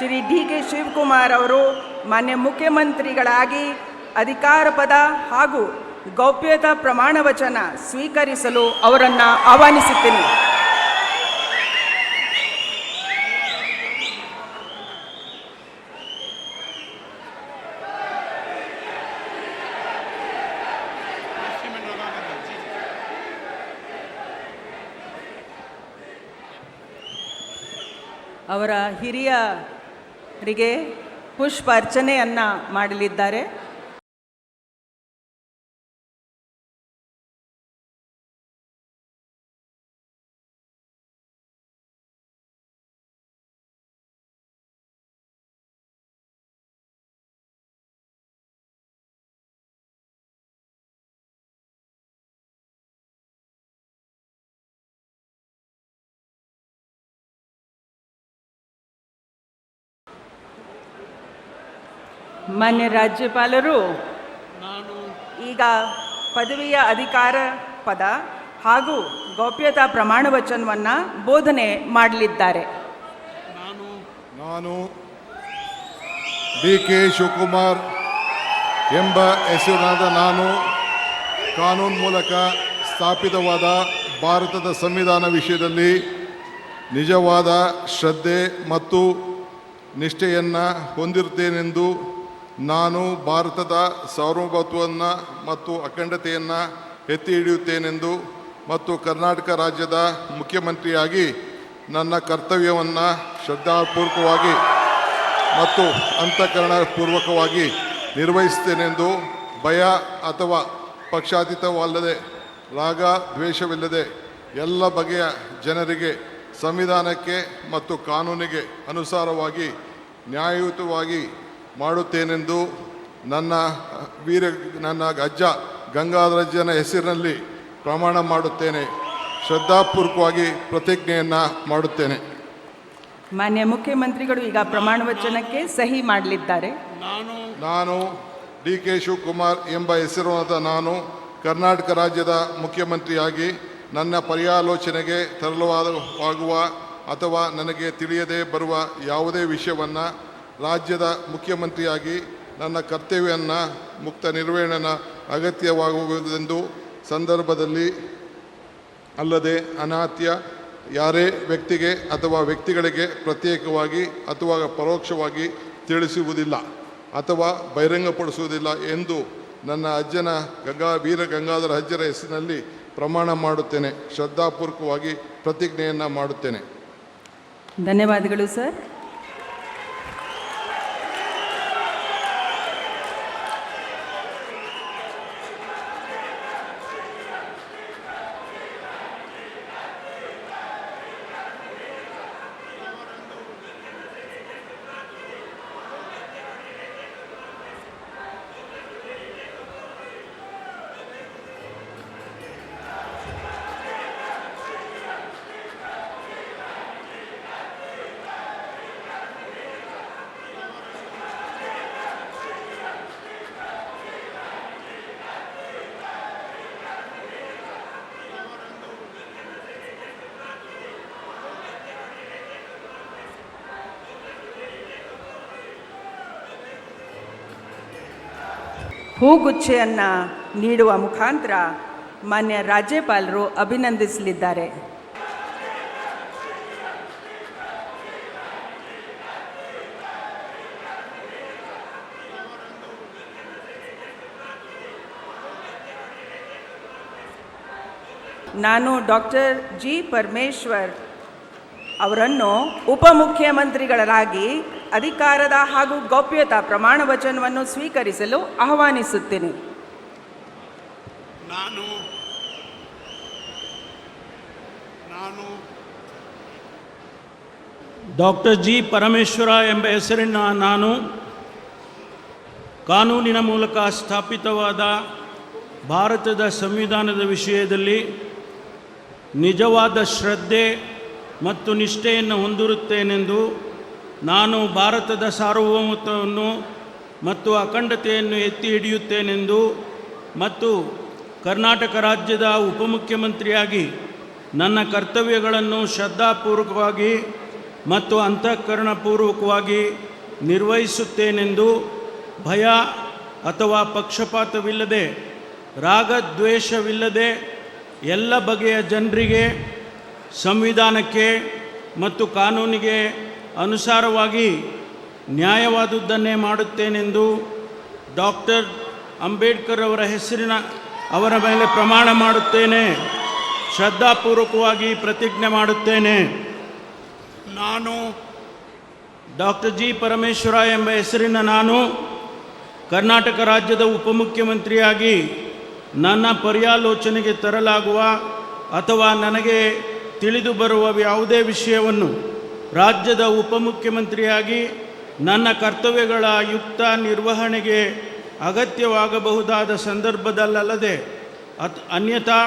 ಶ್ರೀ ಡಿ.ಕೆ. ಶಿವಕುಮಾರ್ ಅವರು ಮಾನ್ಯ ಮುಖ್ಯಮಂತ್ರಿಗಳಾಗಿ ಅಧಿಕಾರ ಪದ ಹಾಗೂ ಗೌಪ್ಯತಾ ಪ್ರಮಾಣ ವಚನ ಸ್ವೀಕರಿಸಲು ಅವರನ್ನು ಆಹ್ವಾನಿಸುತ್ತೇನೆ. ಅವರ ಹಿರಿಯರಿಗೆ ಪುಷ್ಪ ಅರ್ಚನೆಯನ್ನು ಮಾಡಲಿದ್ದಾರೆ. ಮಾನ್ಯ ರಾಜ್ಯಪಾಲರು ಈಗ ಪದವಿಯ ಅಧಿಕಾರ ಪದ ಹಾಗೂ ಗೌಪ್ಯತಾ ಪ್ರಮಾಣ ವಚನವನ್ನು ಬೋಧನೆ ಮಾಡಲಿದ್ದಾರೆ. ನಾನು ಡಿ.ಕೆ. ಶಿವಕುಮಾರ್ ಎಂಬ ಹೆಸರಿನಾದ ನಾನು ಕಾನೂನು ಮೂಲಕ ಸ್ಥಾಪಿತವಾದ ಭಾರತದ ಸಂವಿಧಾನ ವಿಷಯದಲ್ಲಿ ನಿಜವಾದ ಶ್ರದ್ಧೆ ಮತ್ತು ನಿಷ್ಠೆಯನ್ನು ಹೊಂದಿರುತ್ತೇನೆಂದು ನಾನು ಭಾರತದ ಸಾರ್ವಭೌಮತ್ವವನ್ನು ಮತ್ತು ಅಖಂಡತೆಯನ್ನು ಎತ್ತಿ ಹಿಡಿಯುತ್ತೇನೆಂದು ಮತ್ತು ಕರ್ನಾಟಕ ರಾಜ್ಯದ ಮುಖ್ಯಮಂತ್ರಿಯಾಗಿ ನನ್ನ ಕರ್ತವ್ಯವನ್ನು ಶ್ರದ್ಧಾಪೂರ್ವಕವಾಗಿ ಮತ್ತು ಅಂತಃಕರಣಪೂರ್ವಕವಾಗಿ ನಿರ್ವಹಿಸುತ್ತೇನೆಂದು ಭಯ ಅಥವಾ ಪಕ್ಷಾತೀತವಲ್ಲದೆ ರಾಗ ದ್ವೇಷವಿಲ್ಲದೆ ಎಲ್ಲ ಬಗೆಯ ಜನರಿಗೆ ಸಂವಿಧಾನಕ್ಕೆ ಮತ್ತು ಕಾನೂನಿಗೆ ಅನುಸಾರವಾಗಿ ನ್ಯಾಯಯುತವಾಗಿ ಮಾಡುತ್ತೇನೆಂದು ನನ್ನ ಅಜ್ಜ ಗಂಗಾಧರಜ್ಜನ ಹೆಸರಿನಲ್ಲಿ ಪ್ರಮಾಣ ಮಾಡುತ್ತೇನೆ. ಶ್ರದ್ಧಾಪೂರ್ವಕವಾಗಿ ಪ್ರತಿಜ್ಞೆಯನ್ನು ಮಾಡುತ್ತೇನೆ. ಮಾನ್ಯ ಮುಖ್ಯಮಂತ್ರಿಗಳು ಈಗ ಪ್ರಮಾಣ ವಚನಕ್ಕೆ ಸಹಿ ಮಾಡಲಿದ್ದಾರೆ. ನಾನು ಡಿ.ಕೆ. ಶಿವಕುಮಾರ್ ಎಂಬ ಹೆಸರಿನಾದ ನಾನು ಕರ್ನಾಟಕ ರಾಜ್ಯದ ಮುಖ್ಯಮಂತ್ರಿಯಾಗಿ ನನ್ನ ಪರ್ಯಾಲೋಚನೆಗೆ ತರಲಾಗುವ ಅಥವಾ ನನಗೆ ತಿಳಿಯದೇ ಬರುವ ಯಾವುದೇ ವಿಷಯವನ್ನು ರಾಜ್ಯದ ಮುಖ್ಯಮಂತ್ರಿಯಾಗಿ ನನ್ನ ಕರ್ತವ್ಯವನ್ನು ಮುಕ್ತ ನಿರ್ವಹಣೆ ಅಗತ್ಯವಾಗುವುದೆಂದು ಸಂದರ್ಭದಲ್ಲಿ ಅಲ್ಲದೆ ಅನಾತ್ಯ ಯಾರೇ ವ್ಯಕ್ತಿಗೆ ಅಥವಾ ವ್ಯಕ್ತಿಗಳಿಗೆ ಪ್ರತ್ಯೇಕವಾಗಿ ಅಥವಾ ಪರೋಕ್ಷವಾಗಿ ತಿಳಿಸುವುದಿಲ್ಲ ಅಥವಾ ಬಹಿರಂಗಪಡಿಸುವುದಿಲ್ಲ ಎಂದು ನನ್ನ ಅಜ್ಜನ ವೀರ ಗಂಗಾಧರ ಅಜ್ಜರ ಹೆಸರಿನಲ್ಲಿ ಪ್ರಮಾಣ ಮಾಡುತ್ತೇನೆ. ಶ್ರದ್ಧಾಪೂರ್ವಕವಾಗಿ ಪ್ರತಿಜ್ಞೆಯನ್ನು ಮಾಡುತ್ತೇನೆ. ಧನ್ಯವಾದಗಳು ಸರ್. ಹೂಗುಚ್ಛೆಯನ್ನು ನೀಡುವ ಮುಖಾಂತರ ಮಾನ್ಯ ರಾಜ್ಯಪಾಲರು ಅಭಿನಂದಿಸಲಿದ್ದಾರೆ. ನಾನು ಡಾಕ್ಟರ್ ಜಿ. ಪರಮೇಶ್ವರ್ ಅವರನ್ನು ಉಪಮುಖ್ಯಮಂತ್ರಿಗಳಾಗಿ ಅಧಿಕಾರದ ಹಾಗೂ ಗೌಪ್ಯತಾ ಪ್ರಮಾಣ ವಚನವನ್ನು ಸ್ವೀಕರಿಸಲು ಆಹ್ವಾನಿಸುತ್ತೇನೆ. ನಾನು ಡಾಕ್ಟರ್ ಜಿ. ಪರಮೇಶ್ವರ ಎಂಬ ಹೆಸರಿನ ನಾನು ಕಾನೂನಿನ ಮೂಲಕ ಸ್ಥಾಪಿತವಾದ ಭಾರತದ ಸಂವಿಧಾನದ ವಿಷಯದಲ್ಲಿ ನಿಜವಾದ ಶ್ರದ್ಧೆ ಮತ್ತು ನಿಷ್ಠೆಯನ್ನು ಹೊಂದಿರುತ್ತೇನೆಂದು ನಾನು ಭಾರತದ ಸಾರ್ವಭೌಮತ್ವವನ್ನು ಮತ್ತು ಅಖಂಡತೆಯನ್ನು ಎತ್ತಿ ಹಿಡಿಯುತ್ತೇನೆಂದು ಮತ್ತು ಕರ್ನಾಟಕ ರಾಜ್ಯದ ಉಪಮುಖ್ಯಮಂತ್ರಿಯಾಗಿ ನನ್ನ ಕರ್ತವ್ಯಗಳನ್ನು ಶ್ರದ್ಧಾಪೂರ್ವಕವಾಗಿ ಮತ್ತು ಅಂತಃಕರಣಪೂರ್ವಕವಾಗಿ ನಿರ್ವಹಿಸುತ್ತೇನೆಂದು ಭಯ ಅಥವಾ ಪಕ್ಷಪಾತವಿಲ್ಲದೆ ರಾಗದ್ವೇಷವಿಲ್ಲದೆ ಎಲ್ಲ ಬಗೆಯ ಜನರಿಗೆ ಸಂವಿಧಾನಕ್ಕೆ ಮತ್ತು ಕಾನೂನಿಗೆ ಅನುಸಾರವಾಗಿ ನ್ಯಾಯವಾದುದನ್ನೇ ಮಾಡುತ್ತೇನೆಂದು ಡಾಕ್ಟರ್ ಅಂಬೇಡ್ಕರ್ ಅವರ ಮೇಲೆ ಪ್ರಮಾಣ ಮಾಡುತ್ತೇನೆ. ಶ್ರದ್ಧಾಪೂರ್ವಕವಾಗಿ ಪ್ರತಿಜ್ಞೆ ಮಾಡುತ್ತೇನೆ. ನಾನು ಡಾಕ್ಟರ್ ಜಿ ಪರಮೇಶ್ವರ ಎಂಬ ಹೆಸರಿನ ನಾನು ಕರ್ನಾಟಕ ರಾಜ್ಯದ ಉಪಮುಖ್ಯಮಂತ್ರಿಯಾಗಿ ನನ್ನ ಪರ್ಯಾಲೋಚನೆಗೆ ತರಲಾಗುವ ಅಥವಾ ನನಗೆ ತಿಳಿದು ಬರುವ ಯಾವುದೇ ವಿಷಯವನ್ನು ರಾಜ್ಯದ ಉಪಮುಖ್ಯಮಂತ್ರಿಯಾಗಿ ನನ್ನ ಕರ್ತವ್ಯಗಳ ಯುಕ್ತ ನಿರ್ವಹಣೆಗೆ ಅಗತ್ಯವಾಗಬಹುದಾದ ಸಂದರ್ಭದಲ್ಲದೆ ಅನ್ಯಥಾ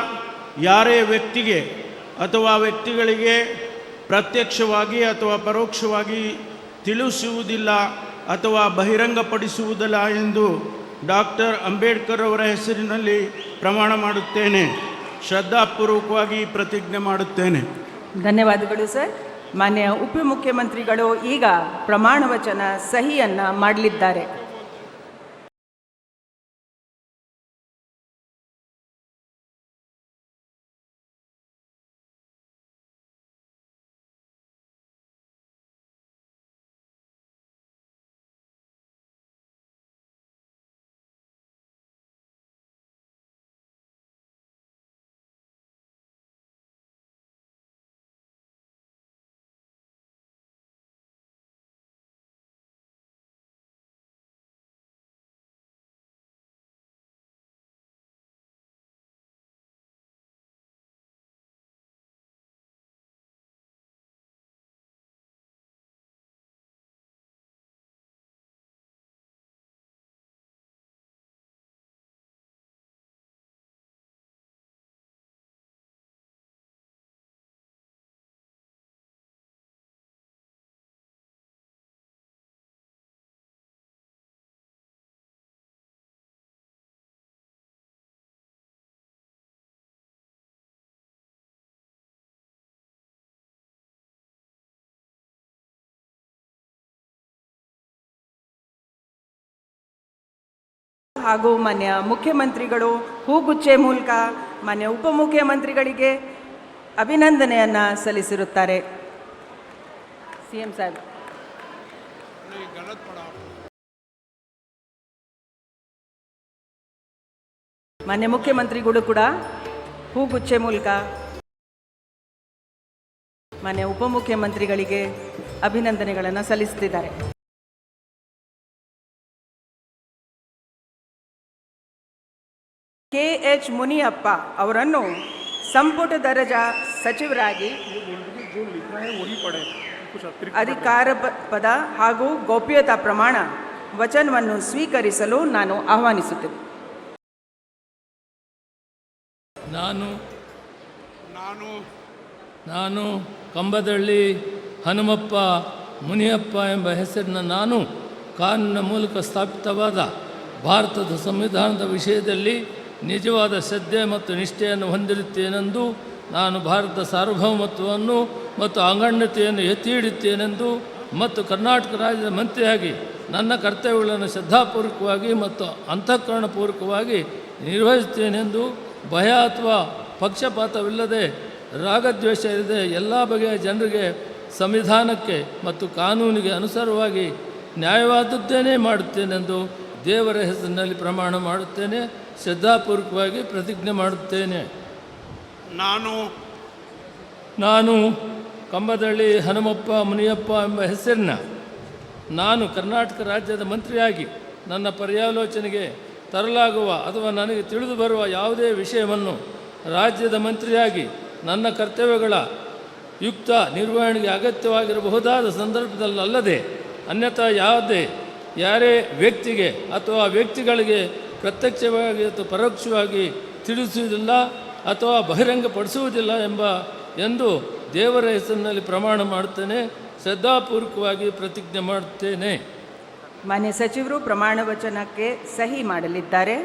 ಯಾರೇ ವ್ಯಕ್ತಿಗೆ ಅಥವಾ ವ್ಯಕ್ತಿಗಳಿಗೆ ಪ್ರತ್ಯಕ್ಷವಾಗಿ ಅಥವಾ ಪರೋಕ್ಷವಾಗಿ ತಿಳಿಸುವುದಿಲ್ಲ ಅಥವಾ ಬಹಿರಂಗಪಡಿಸುವುದಿಲ್ಲ ಎಂದು ಡಾಕ್ಟರ್ ಅಂಬೇಡ್ಕರ್ ಅವರ ಹೆಸರಿನಲ್ಲಿ ಪ್ರಮಾಣ ಮಾಡುತ್ತೇನೆ. ಶ್ರದ್ಧಾಪೂರ್ವಕವಾಗಿ ಪ್ರತಿಜ್ಞೆ ಮಾಡುತ್ತೇನೆ. ಧನ್ಯವಾದಗಳು ಸರ್. ಮಾನ್ಯ ಉಪಮುಖ್ಯಮಂತ್ರಿಗಳು ಈಗ ಪ್ರಮಾಣ ವಚನ ಸಹಿಯನ್ನು ಮಾಡಲಿದ್ದಾರೆ. ಹಾಗೂ ಮಾನ್ಯ ಮುಖ್ಯಮಂತ್ರಿಗಳು ಹೂಗುಚ್ಚೆ ಮೂಲಕ ಮಾನ್ಯ ಉಪಮುಖ್ಯಮಂತ್ರಿಗಳಿಗೆ ಅಭಿನಂದನೆಯನ್ನು ಸಲ್ಲಿಸಿರುತ್ತಾರೆ. ಸಿಎಂ ಸಾಹೇಬ್. ಮಾನ್ಯ ಮುಖ್ಯಮಂತ್ರಿಗಳು ಕೂಡ ಹೂಗುಚ್ಚೆ ಮೂಲಕ ಮಾನ್ಯ ಉಪಮುಖ್ಯಮಂತ್ರಿಗಳಿಗೆ ಅಭಿನಂದನೆಗಳನ್ನು ಸಲ್ಲಿಸುತ್ತಿದ್ದಾರೆ. KH ಮುನಿಯಪ್ಪ ಅವರನ್ನು ಸಂಪುಟ ದರ್ಜಾ ಸಚಿವರಾಗಿ ಅಧಿಕಾರ ಪದ ಹಾಗೂ ಗೌಪ್ಯತಾ ಪ್ರಮಾಣ ವಚನವನ್ನು ಸ್ವೀಕರಿಸಲು ನಾನು ಆಹ್ವಾನಿಸುತ್ತೇನೆ. ನಾನು ಕಂಬದಳ್ಳಿ ಹನುಮಪ್ಪ ಮುನಿಯಪ್ಪ ಎಂಬ ಹೆಸರಿನ ನಾನು ಕಾನೂನಿನ ಮೂಲಕ ಸ್ಥಾಪಿತವಾದ ಭಾರತದ ಸಂವಿಧಾನದ ವಿಷಯದಲ್ಲಿ ನಿಜವಾದ ಶ್ರದ್ಧೆ ಮತ್ತು ನಿಷ್ಠೆಯನ್ನು ಹೊಂದಿರುತ್ತೇನೆಂದು, ನಾನು ಭಾರತದ ಸಾರ್ವಭೌಮತ್ವವನ್ನು ಮತ್ತು ಅಖಂಡತೆಯನ್ನು ಎತ್ತಿ ಹಿಡಿಯುತ್ತೇನೆಂದು ಮತ್ತು ಕರ್ನಾಟಕ ರಾಜ್ಯದ ಮಂತ್ರಿಯಾಗಿ ನನ್ನ ಕರ್ತವ್ಯಗಳನ್ನು ಶ್ರದ್ಧಾಪೂರ್ವಕವಾಗಿ ಮತ್ತು ಅಂತಃಕರಣಪೂರ್ವಕವಾಗಿ ನಿರ್ವಹಿಸುತ್ತೇನೆಂದು, ಭಯ ಅಥವಾ ಪಕ್ಷಪಾತವಿಲ್ಲದೆ ರಾಗದ್ವೇಷ ಇಲ್ಲದೆ ಎಲ್ಲ ಬಗೆಯ ಜನರಿಗೆ ಸಂವಿಧಾನಕ್ಕೆ ಮತ್ತು ಕಾನೂನಿಗೆ ಅನುಸಾರವಾಗಿ ನ್ಯಾಯವಾದದ್ದೇನೇ ಮಾಡುತ್ತೇನೆಂದು ದೇವರ ಹೆಸರಿನಲ್ಲಿ ಪ್ರಮಾಣ ಮಾಡುತ್ತೇನೆ. ಶ್ರದ್ಧಾಪೂರ್ವಕವಾಗಿ ಪ್ರತಿಜ್ಞೆ ಮಾಡುತ್ತೇನೆ. ನಾನು ಕಂಬದಳ್ಳಿ ಹನುಮಪ್ಪ ಮುನಿಯಪ್ಪ ಎಂಬ ಹೆಸರಿನ ನಾನು ಕರ್ನಾಟಕ ರಾಜ್ಯದ ಮಂತ್ರಿಯಾಗಿ ನನ್ನ ಪರ್ಯಾಲೋಚನೆಗೆ ತರಲಾಗುವ ಅಥವಾ ನನಗೆ ತಿಳಿದು ಬರುವ ಯಾವುದೇ ವಿಷಯವನ್ನು ರಾಜ್ಯದ ಮಂತ್ರಿಯಾಗಿ ನನ್ನ ಕರ್ತವ್ಯಗಳ ಯುಕ್ತ ನಿರ್ವಹಣೆಗೆ ಅಗತ್ಯವಾಗಿರಬಹುದಾದ ಸಂದರ್ಭದಲ್ಲದೆ ಅನ್ಯಥಾ ಯಾರೇ ವ್ಯಕ್ತಿಗೆ ಅಥವಾ ವ್ಯಕ್ತಿಗಳಿಗೆ ಪ್ರತ್ಯಕ್ಷವಾಗಿ ಅಥವಾ ಪರೋಕ್ಷವಾಗಿ ತಿಳಿಸುವುದಿಲ್ಲ ಅಥವಾ ಬಹಿರಂಗಪಡಿಸುವುದಿಲ್ಲ ಎಂದು ದೇವರ ಹೆಸರಿನಲ್ಲಿ ಪ್ರಮಾಣ ಮಾಡುತ್ತೇನೆ. ಶ್ರದ್ಧಾಪೂರ್ವಕವಾಗಿ ಪ್ರತಿಜ್ಞೆ ಮಾಡುತ್ತೇನೆ. ಮಾನ್ಯ ಸಚಿವರು ಪ್ರಮಾಣ ವಚನಕ್ಕೆ ಸಹಿ ಮಾಡಲಿದ್ದಾರೆ.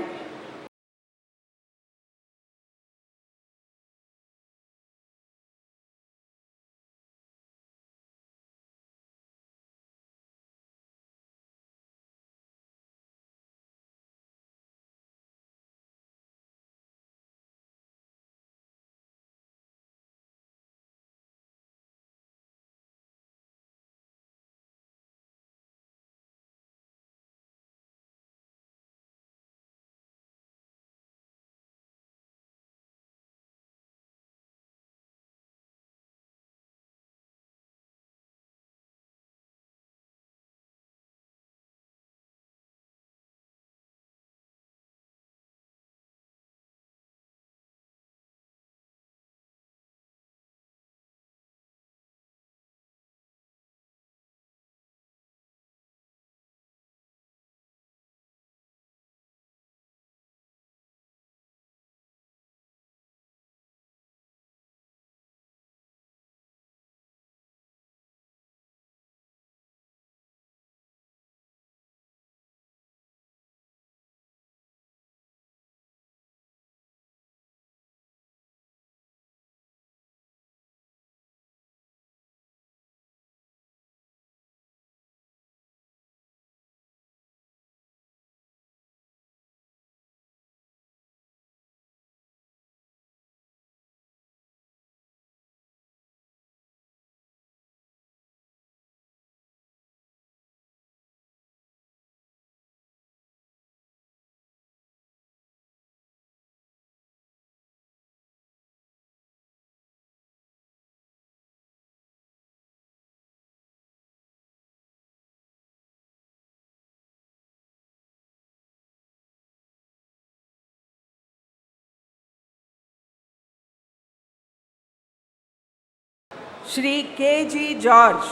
ಶ್ರೀ ಕೆ ಜಿ ಜಾರ್ಜ್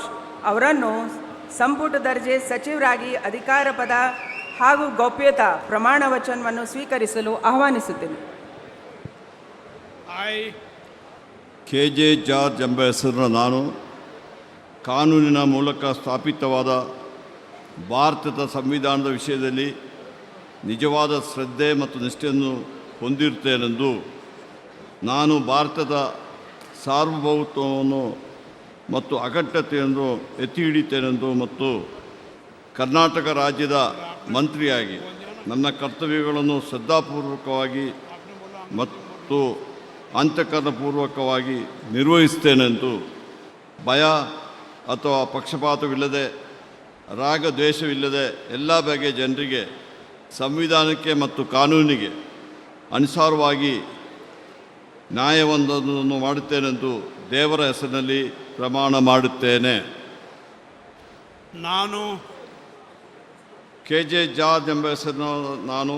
ಅವರನ್ನು ಸಂಪುಟ ದರ್ಜೆ ಸಚಿವರಾಗಿ ಅಧಿಕಾರ ಪದ ಹಾಗೂ ಗೌಪ್ಯತಾ ಪ್ರಮಾಣ ವಚನವನ್ನು ಸ್ವೀಕರಿಸಲು ಆಹ್ವಾನಿಸುತ್ತೇನೆ. ಕೆ ಜೆ ಜಾರ್ಜ್ ಎಂಬ ಹೆಸರಿನ ನಾನು ಕಾನೂನಿನ ಮೂಲಕ ಸ್ಥಾಪಿತವಾದ ಭಾರತದ ಸಂವಿಧಾನದ ವಿಷಯದಲ್ಲಿ ನಿಜವಾದ ಶ್ರದ್ಧೆ ಮತ್ತು ನಿಷ್ಠೆಯನ್ನು ಹೊಂದಿರುತ್ತೇನೆಂದು, ನಾನು ಭಾರತದ ಸಾರ್ವಭೌಮತ್ವವನ್ನು ಮತ್ತು ಅಖಂಡತೆಯನ್ನು ಎತ್ತಿ ಹಿಡಿಯುತ್ತೇನೆಂದು ಮತ್ತು ಕರ್ನಾಟಕ ರಾಜ್ಯದ ಮಂತ್ರಿಯಾಗಿ ನನ್ನ ಕರ್ತವ್ಯಗಳನ್ನು ಶ್ರದ್ಧಾಪೂರ್ವಕವಾಗಿ ಮತ್ತು ಅಂತಃಕರಣಪೂರ್ವಕವಾಗಿ ನಿರ್ವಹಿಸುತ್ತೇನೆಂದು ಭಯ ಅಥವಾ ಪಕ್ಷಪಾತವಿಲ್ಲದೆ ರಾಗದ್ವೇಷವಿಲ್ಲದೆ ಎಲ್ಲ ಬಗೆಯ ಜನರಿಗೆ ಸಂವಿಧಾನಕ್ಕೆ ಮತ್ತು ಕಾನೂನಿಗೆ ಅನುಸಾರವಾಗಿ ನ್ಯಾಯವೊಂದನ್ನು ಮಾಡುತ್ತೇನೆಂದು ದೇವರ ಹೆಸರಿನಲ್ಲಿ ಪ್ರಮಾಣ ಮಾಡುತ್ತೇನೆ. ನಾನು ಕೆ ಜೆ ಜಾರ್ಜ್ ಎಂಬ ಹೆಸರಿನ ನಾನು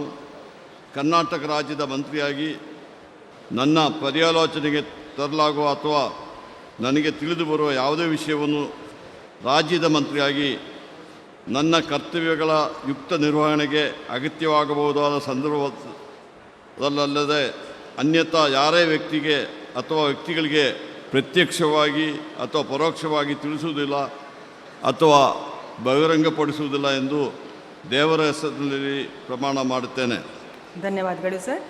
ಕರ್ನಾಟಕ ರಾಜ್ಯದ ಮಂತ್ರಿಯಾಗಿ ನನ್ನ ಪರ್ಯಾಲೋಚನೆಗೆ ತರಲಾಗುವ ಅಥವಾ ನನಗೆ ತಿಳಿದು ಬರುವ ಯಾವುದೇ ವಿಷಯವನ್ನು ರಾಜ್ಯದ ಮಂತ್ರಿಯಾಗಿ ನನ್ನ ಕರ್ತವ್ಯಗಳ ಯುಕ್ತ ನಿರ್ವಹಣೆಗೆ ಅಗತ್ಯವಾಗಬಹುದಾದ ಸಂದರ್ಭದಲ್ಲದೆ ಅನ್ಯಥಾ ಯಾರೇ ವ್ಯಕ್ತಿಗೆ ಅಥವಾ ವ್ಯಕ್ತಿಗಳಿಗೆ ಪ್ರತ್ಯಕ್ಷವಾಗಿ ಅಥವಾ ಪರೋಕ್ಷವಾಗಿ ತಿಳಿಸುವುದಿಲ್ಲ ಅಥವಾ ಬಹಿರಂಗಪಡಿಸುವುದಿಲ್ಲ ಎಂದು ದೇವರ ಹೆಸರಿನಲ್ಲಿ ಪ್ರಮಾಣ ಮಾಡುತ್ತೇನೆ. ಧನ್ಯವಾದಗಳು ಸರ್.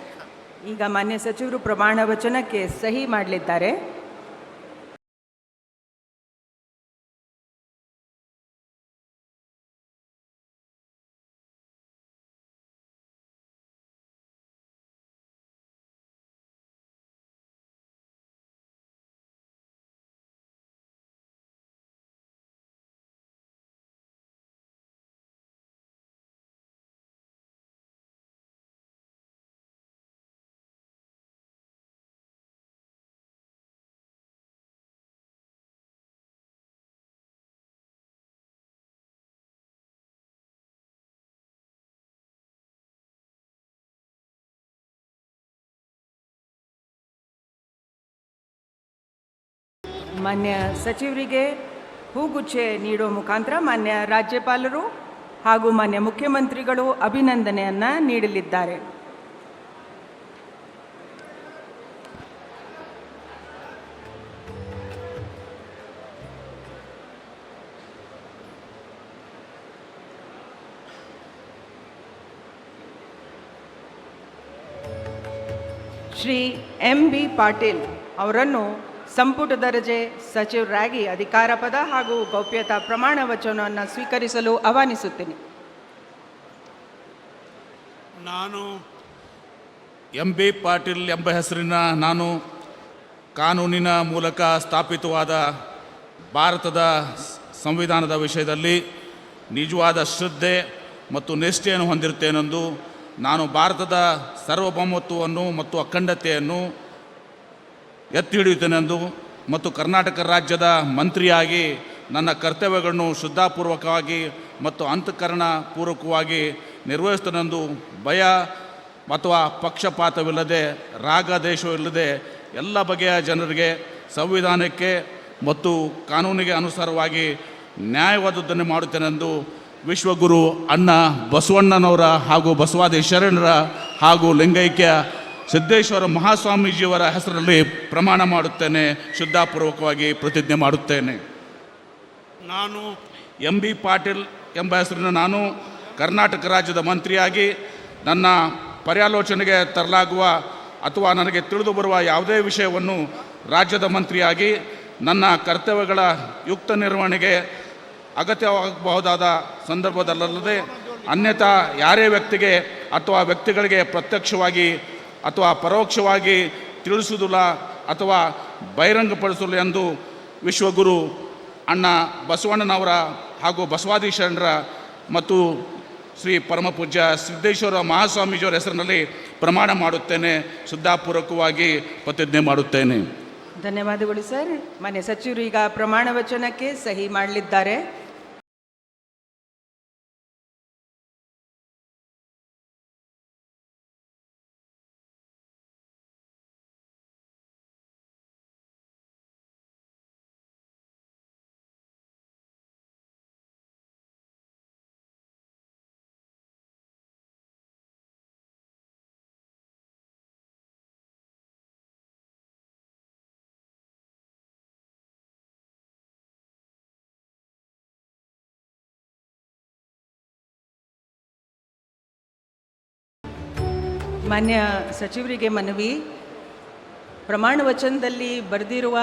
ಈಗ ಮಾನ್ಯ ಸಚಿವರು ಪ್ರಮಾಣ ವಚನಕ್ಕೆ ಸಹಿ ಮಾಡಲಿದ್ದಾರೆ. ಮಾನ್ಯ ಸಚಿವರಿಗೆ ಹೂಗುಚ್ಛೆ ನೀಡುವ ಮುಖಾಂತರ ಮಾನ್ಯ ರಾಜ್ಯಪಾಲರು ಹಾಗೂ ಮಾನ್ಯ ಮುಖ್ಯಮಂತ್ರಿಗಳು ಅಭಿನಂದನೆಯನ್ನು ನೀಡಲಿದ್ದಾರೆ. ಶ್ರೀ ಎಂ ಬಿ ಪಾಟೀಲ್ ಅವರನ್ನು ಸಂಪುಟ ದರ್ಜೆ ಸಚಿವರಾಗಿ ಅಧಿಕಾರ ಪದ ಹಾಗೂ ಗೌಪ್ಯತಾ ಪ್ರಮಾಣ ವಚನವನ್ನು ಸ್ವೀಕರಿಸಲು ಆಹ್ವಾನಿಸುತ್ತೇನೆ. ನಾನು ಎಂ ಬಿ ಪಾಟೀಲ್ ಎಂಬ ಹೆಸರಿನ ನಾನು ಕಾನೂನಿನ ಮೂಲಕ ಸ್ಥಾಪಿತವಾದ ಭಾರತದ ಸಂವಿಧಾನದ ವಿಷಯದಲ್ಲಿ ನಿಜವಾದ ಶ್ರದ್ಧೆ ಮತ್ತು ನಿಷ್ಠೆಯನ್ನು ಹೊಂದಿರುತ್ತೇನೆಂದು, ನಾನು ಭಾರತದ ಸಾರ್ವಭೌಮತ್ವವನ್ನು ಮತ್ತು ಅಖಂಡತೆಯನ್ನು ಎತ್ತಿ ಹಿಡಿಯುತ್ತೇನೆಂದು ಮತ್ತು ಕರ್ನಾಟಕ ರಾಜ್ಯದ ಮಂತ್ರಿಯಾಗಿ ನನ್ನ ಕರ್ತವ್ಯಗಳನ್ನು ಶ್ರದ್ಧಾಪೂರ್ವಕವಾಗಿ ಮತ್ತು ಅಂತಃಕರಣಪೂರ್ವಕವಾಗಿ ನಿರ್ವಹಿಸುತ್ತೇನೆಂದು ಭಯ ಅಥವಾ ಪಕ್ಷಪಾತವಿಲ್ಲದೆ ರಾಗದ್ವೇಷವಿಲ್ಲದೆ ಎಲ್ಲ ಬಗೆಯ ಜನರಿಗೆ ಸಂವಿಧಾನಕ್ಕೆ ಮತ್ತು ಕಾನೂನಿಗೆ ಅನುಸಾರವಾಗಿ ನ್ಯಾಯವಾದದ್ದನ್ನು ಮಾಡುತ್ತೇನೆಂದು ವಿಶ್ವಗುರು ಅಣ್ಣ ಬಸವಣ್ಣನವರ ಹಾಗೂ ಬಸವಾದಿ ಶರಣರ ಹಾಗೂ ಲಿಂಗೈಕ್ಯ ಸಿದ್ದೇಶ್ವರ ಮಹಾಸ್ವಾಮೀಜಿಯವರ ಹೆಸರಲ್ಲಿ ಪ್ರಮಾಣ ಮಾಡುತ್ತೇನೆ, ಶ್ರದ್ಧಾಪೂರ್ವಕವಾಗಿ ಪ್ರತಿಜ್ಞೆ ಮಾಡುತ್ತೇನೆ. ನಾನು ಎಂ ಬಿ ಪಾಟೀಲ್ ಎಂಬ ಹೆಸರಿನ ನಾನು ಕರ್ನಾಟಕ ರಾಜ್ಯದ ಮಂತ್ರಿಯಾಗಿ ನನ್ನ ಪರ್ಯಾಲೋಚನೆಗೆ ತರಲಾಗುವ ಅಥವಾ ನನಗೆ ತಿಳಿದು ಬರುವ ಯಾವುದೇ ವಿಷಯವನ್ನು ರಾಜ್ಯದ ಮಂತ್ರಿಯಾಗಿ ನನ್ನ ಕರ್ತವ್ಯಗಳ ಯುಕ್ತ ನಿರ್ವಹಣೆಗೆ ಅಗತ್ಯವಾಗಬಹುದಾದ ಸಂದರ್ಭದಲ್ಲದೆ ಅನ್ಯಥಾ ಯಾರೇ ವ್ಯಕ್ತಿಗೆ ಅಥವಾ ವ್ಯಕ್ತಿಗಳಿಗೆ ಪ್ರತ್ಯಕ್ಷವಾಗಿ ಅಥವಾ ಪರೋಕ್ಷವಾಗಿ ತಿಳಿಸುವುದಿಲ್ಲ ಅಥವಾ ಬಹಿರಂಗಪಡಿಸಲು ಎಂದು ವಿಶ್ವಗುರು ಅಣ್ಣ ಬಸವಣ್ಣನವರ ಹಾಗೂ ಬಸವಾದಿ ಶರಣರ ಮತ್ತು ಶ್ರೀ ಪರಮಪೂಜ್ಯ ಸಿದ್ದೇಶ್ವರ ಮಹಾಸ್ವಾಮೀಜಿಯವರ ಹೆಸರಿನಲ್ಲಿ ಪ್ರಮಾಣ ಮಾಡುತ್ತೇನೆ, ಶ್ರದ್ಧಾಪೂರ್ವಕವಾಗಿ ಪ್ರತಿಜ್ಞೆ ಮಾಡುತ್ತೇನೆ. ಧನ್ಯವಾದಗಳು ಸರ್. ಮಾನ್ಯ ಸಚಿವರು ಈಗ ಪ್ರಮಾಣ ವಚನಕ್ಕೆ ಸಹಿ ಮಾಡಲಿದ್ದಾರೆ. ಮಾನ್ಯ ಸಚಿವರಿಗೆ ಮನವಿ, ಪ್ರಮಾಣ ವಚನದಲ್ಲಿ ಬರೆದಿರುವ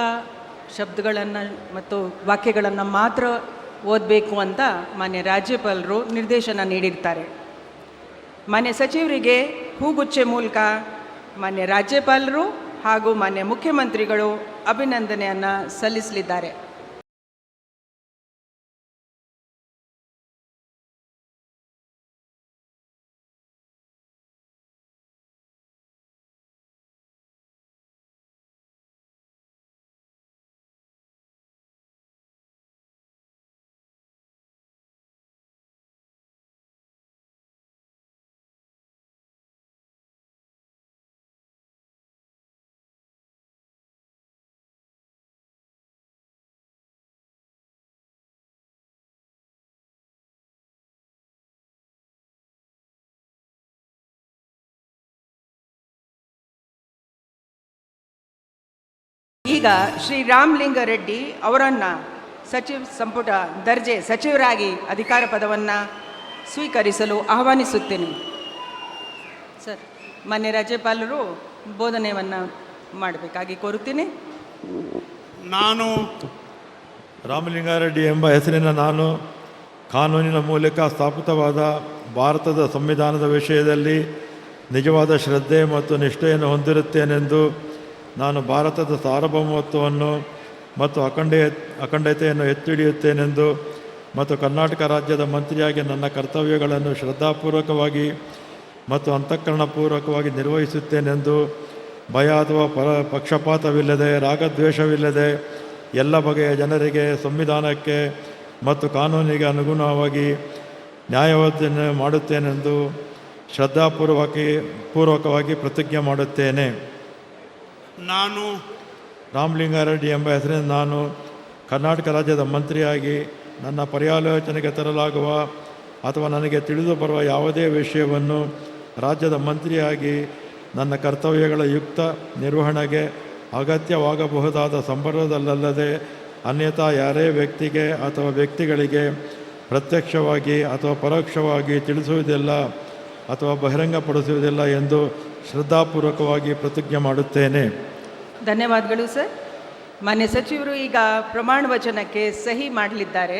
ಶಬ್ದಗಳನ್ನು ಮತ್ತು ವಾಕ್ಯಗಳನ್ನು ಮಾತ್ರ ಓದಬೇಕು ಅಂತ ಮಾನ್ಯ ರಾಜ್ಯಪಾಲರು ನಿರ್ದೇಶನ ನೀಡಿರ್ತಾರೆ. ಮಾನ್ಯ ಸಚಿವರಿಗೆ ಹೂಗುಚ್ಚೆ ಮೂಲಕ ಮಾನ್ಯ ರಾಜ್ಯಪಾಲರು ಹಾಗೂ ಮಾನ್ಯ ಮುಖ್ಯಮಂತ್ರಿಗಳು ಅಭಿನಂದನೆಯನ್ನು ಸಲ್ಲಿಸಲಿದ್ದಾರೆ. ಈಗ ಶ್ರೀ ರಾಮಲಿಂಗಾರೆಡ್ಡಿ ಅವರನ್ನು ಸಚಿವ ಸಂಪುಟ ದರ್ಜೆ ಸಚಿವರಾಗಿ ಅಧಿಕಾರ ಪದವನ್ನು ಸ್ವೀಕರಿಸಲು ಆಹ್ವಾನಿಸುತ್ತೇನೆ. ಸರ್, ಮಾನ್ಯ ರಾಜ್ಯಪಾಲರು ಬೋಧನೆಯನ್ನು ಮಾಡಬೇಕಾಗಿ ಕೋರುತ್ತೀನಿ. ನಾನು ರಾಮಲಿಂಗಾರೆಡ್ಡಿ ಎಂಬ ಹೆಸರಿನ ನಾನು ಕಾನೂನಿನ ಮೂಲಕ ಸ್ಥಾಪಿತವಾದ ಭಾರತದ ಸಂವಿಧಾನದ ವಿಷಯದಲ್ಲಿ ನಿಜವಾದ ಶ್ರದ್ಧೆ ಮತ್ತು ನಿಷ್ಠೆಯನ್ನು ಹೊಂದಿರುತ್ತೇನೆಂದು ನಾನು ಭಾರತದ ಸಾರ್ವಭೌಮತ್ವವನ್ನು ಮತ್ತು ಅಖಂಡತೆಯನ್ನು ಎತ್ತಿ ಹಿಡಿಯುತ್ತೇನೆಂದು ಮತ್ತು ಕರ್ನಾಟಕ ರಾಜ್ಯದ ಮಂತ್ರಿಯಾಗಿ ನನ್ನ ಕರ್ತವ್ಯಗಳನ್ನು ಶ್ರದ್ಧಾಪೂರ್ವಕವಾಗಿ ಮತ್ತು ಅಂತಃಕರಣಪೂರ್ವಕವಾಗಿ ನಿರ್ವಹಿಸುತ್ತೇನೆಂದು ಭಯ ಅಥವಾ ಪಕ್ಷಪಾತವಿಲ್ಲದೆ ರಾಗದ್ವೇಷವಿಲ್ಲದೆ ಎಲ್ಲ ಬಗೆಯ ಜನರಿಗೆ ಸಂವಿಧಾನಕ್ಕೆ ಮತ್ತು ಕಾನೂನಿಗೆ ಅನುಗುಣವಾಗಿ ನ್ಯಾಯವನ್ನು ಮಾಡುತ್ತೇನೆಂದು ಶ್ರದ್ಧಾಪೂರ್ವಕವಾಗಿ ಪ್ರತಿಜ್ಞೆ ಮಾಡುತ್ತೇನೆ. ನಾನು ರಾಮಲಿಂಗಾರೆಡ್ಡಿ ಎಂಬ ಹೆಸರಿನ ನಾನು ಕರ್ನಾಟಕ ರಾಜ್ಯದ ಮಂತ್ರಿಯಾಗಿ ನನ್ನ ಪರ್ಯಾಲೋಚನೆಗೆ ತರಲಾಗುವ ಅಥವಾ ನನಗೆ ತಿಳಿದು ಬರುವ ಯಾವುದೇ ವಿಷಯವನ್ನು ರಾಜ್ಯದ ಮಂತ್ರಿಯಾಗಿ ನನ್ನ ಕರ್ತವ್ಯಗಳ ಯುಕ್ತ ನಿರ್ವಹಣೆಗೆ ಅಗತ್ಯವಾಗಬಹುದಾದ ಸಂದರ್ಭದಲ್ಲದೆ ಅನ್ಯಥಾ ಯಾರೇ ವ್ಯಕ್ತಿಗೆ ಅಥವಾ ವ್ಯಕ್ತಿಗಳಿಗೆ ಪ್ರತ್ಯಕ್ಷವಾಗಿ ಅಥವಾ ಪರೋಕ್ಷವಾಗಿ ತಿಳಿಸುವುದಿಲ್ಲ ಅಥವಾ ಬಹಿರಂಗಪಡಿಸುವುದಿಲ್ಲ ಎಂದು ಶ್ರದ್ಧಾಪೂರ್ವಕವಾಗಿ ಪ್ರತಿಜ್ಞೆ ಮಾಡುತ್ತೇನೆ. ಧನ್ಯವಾದಗಳು ಸರ್. ಮಾನ್ಯ ಸಚಿವರು ಈಗ ಪ್ರಮಾಣ ವಚನಕ್ಕೆ ಸಹಿ ಮಾಡಲಿದ್ದಾರೆ.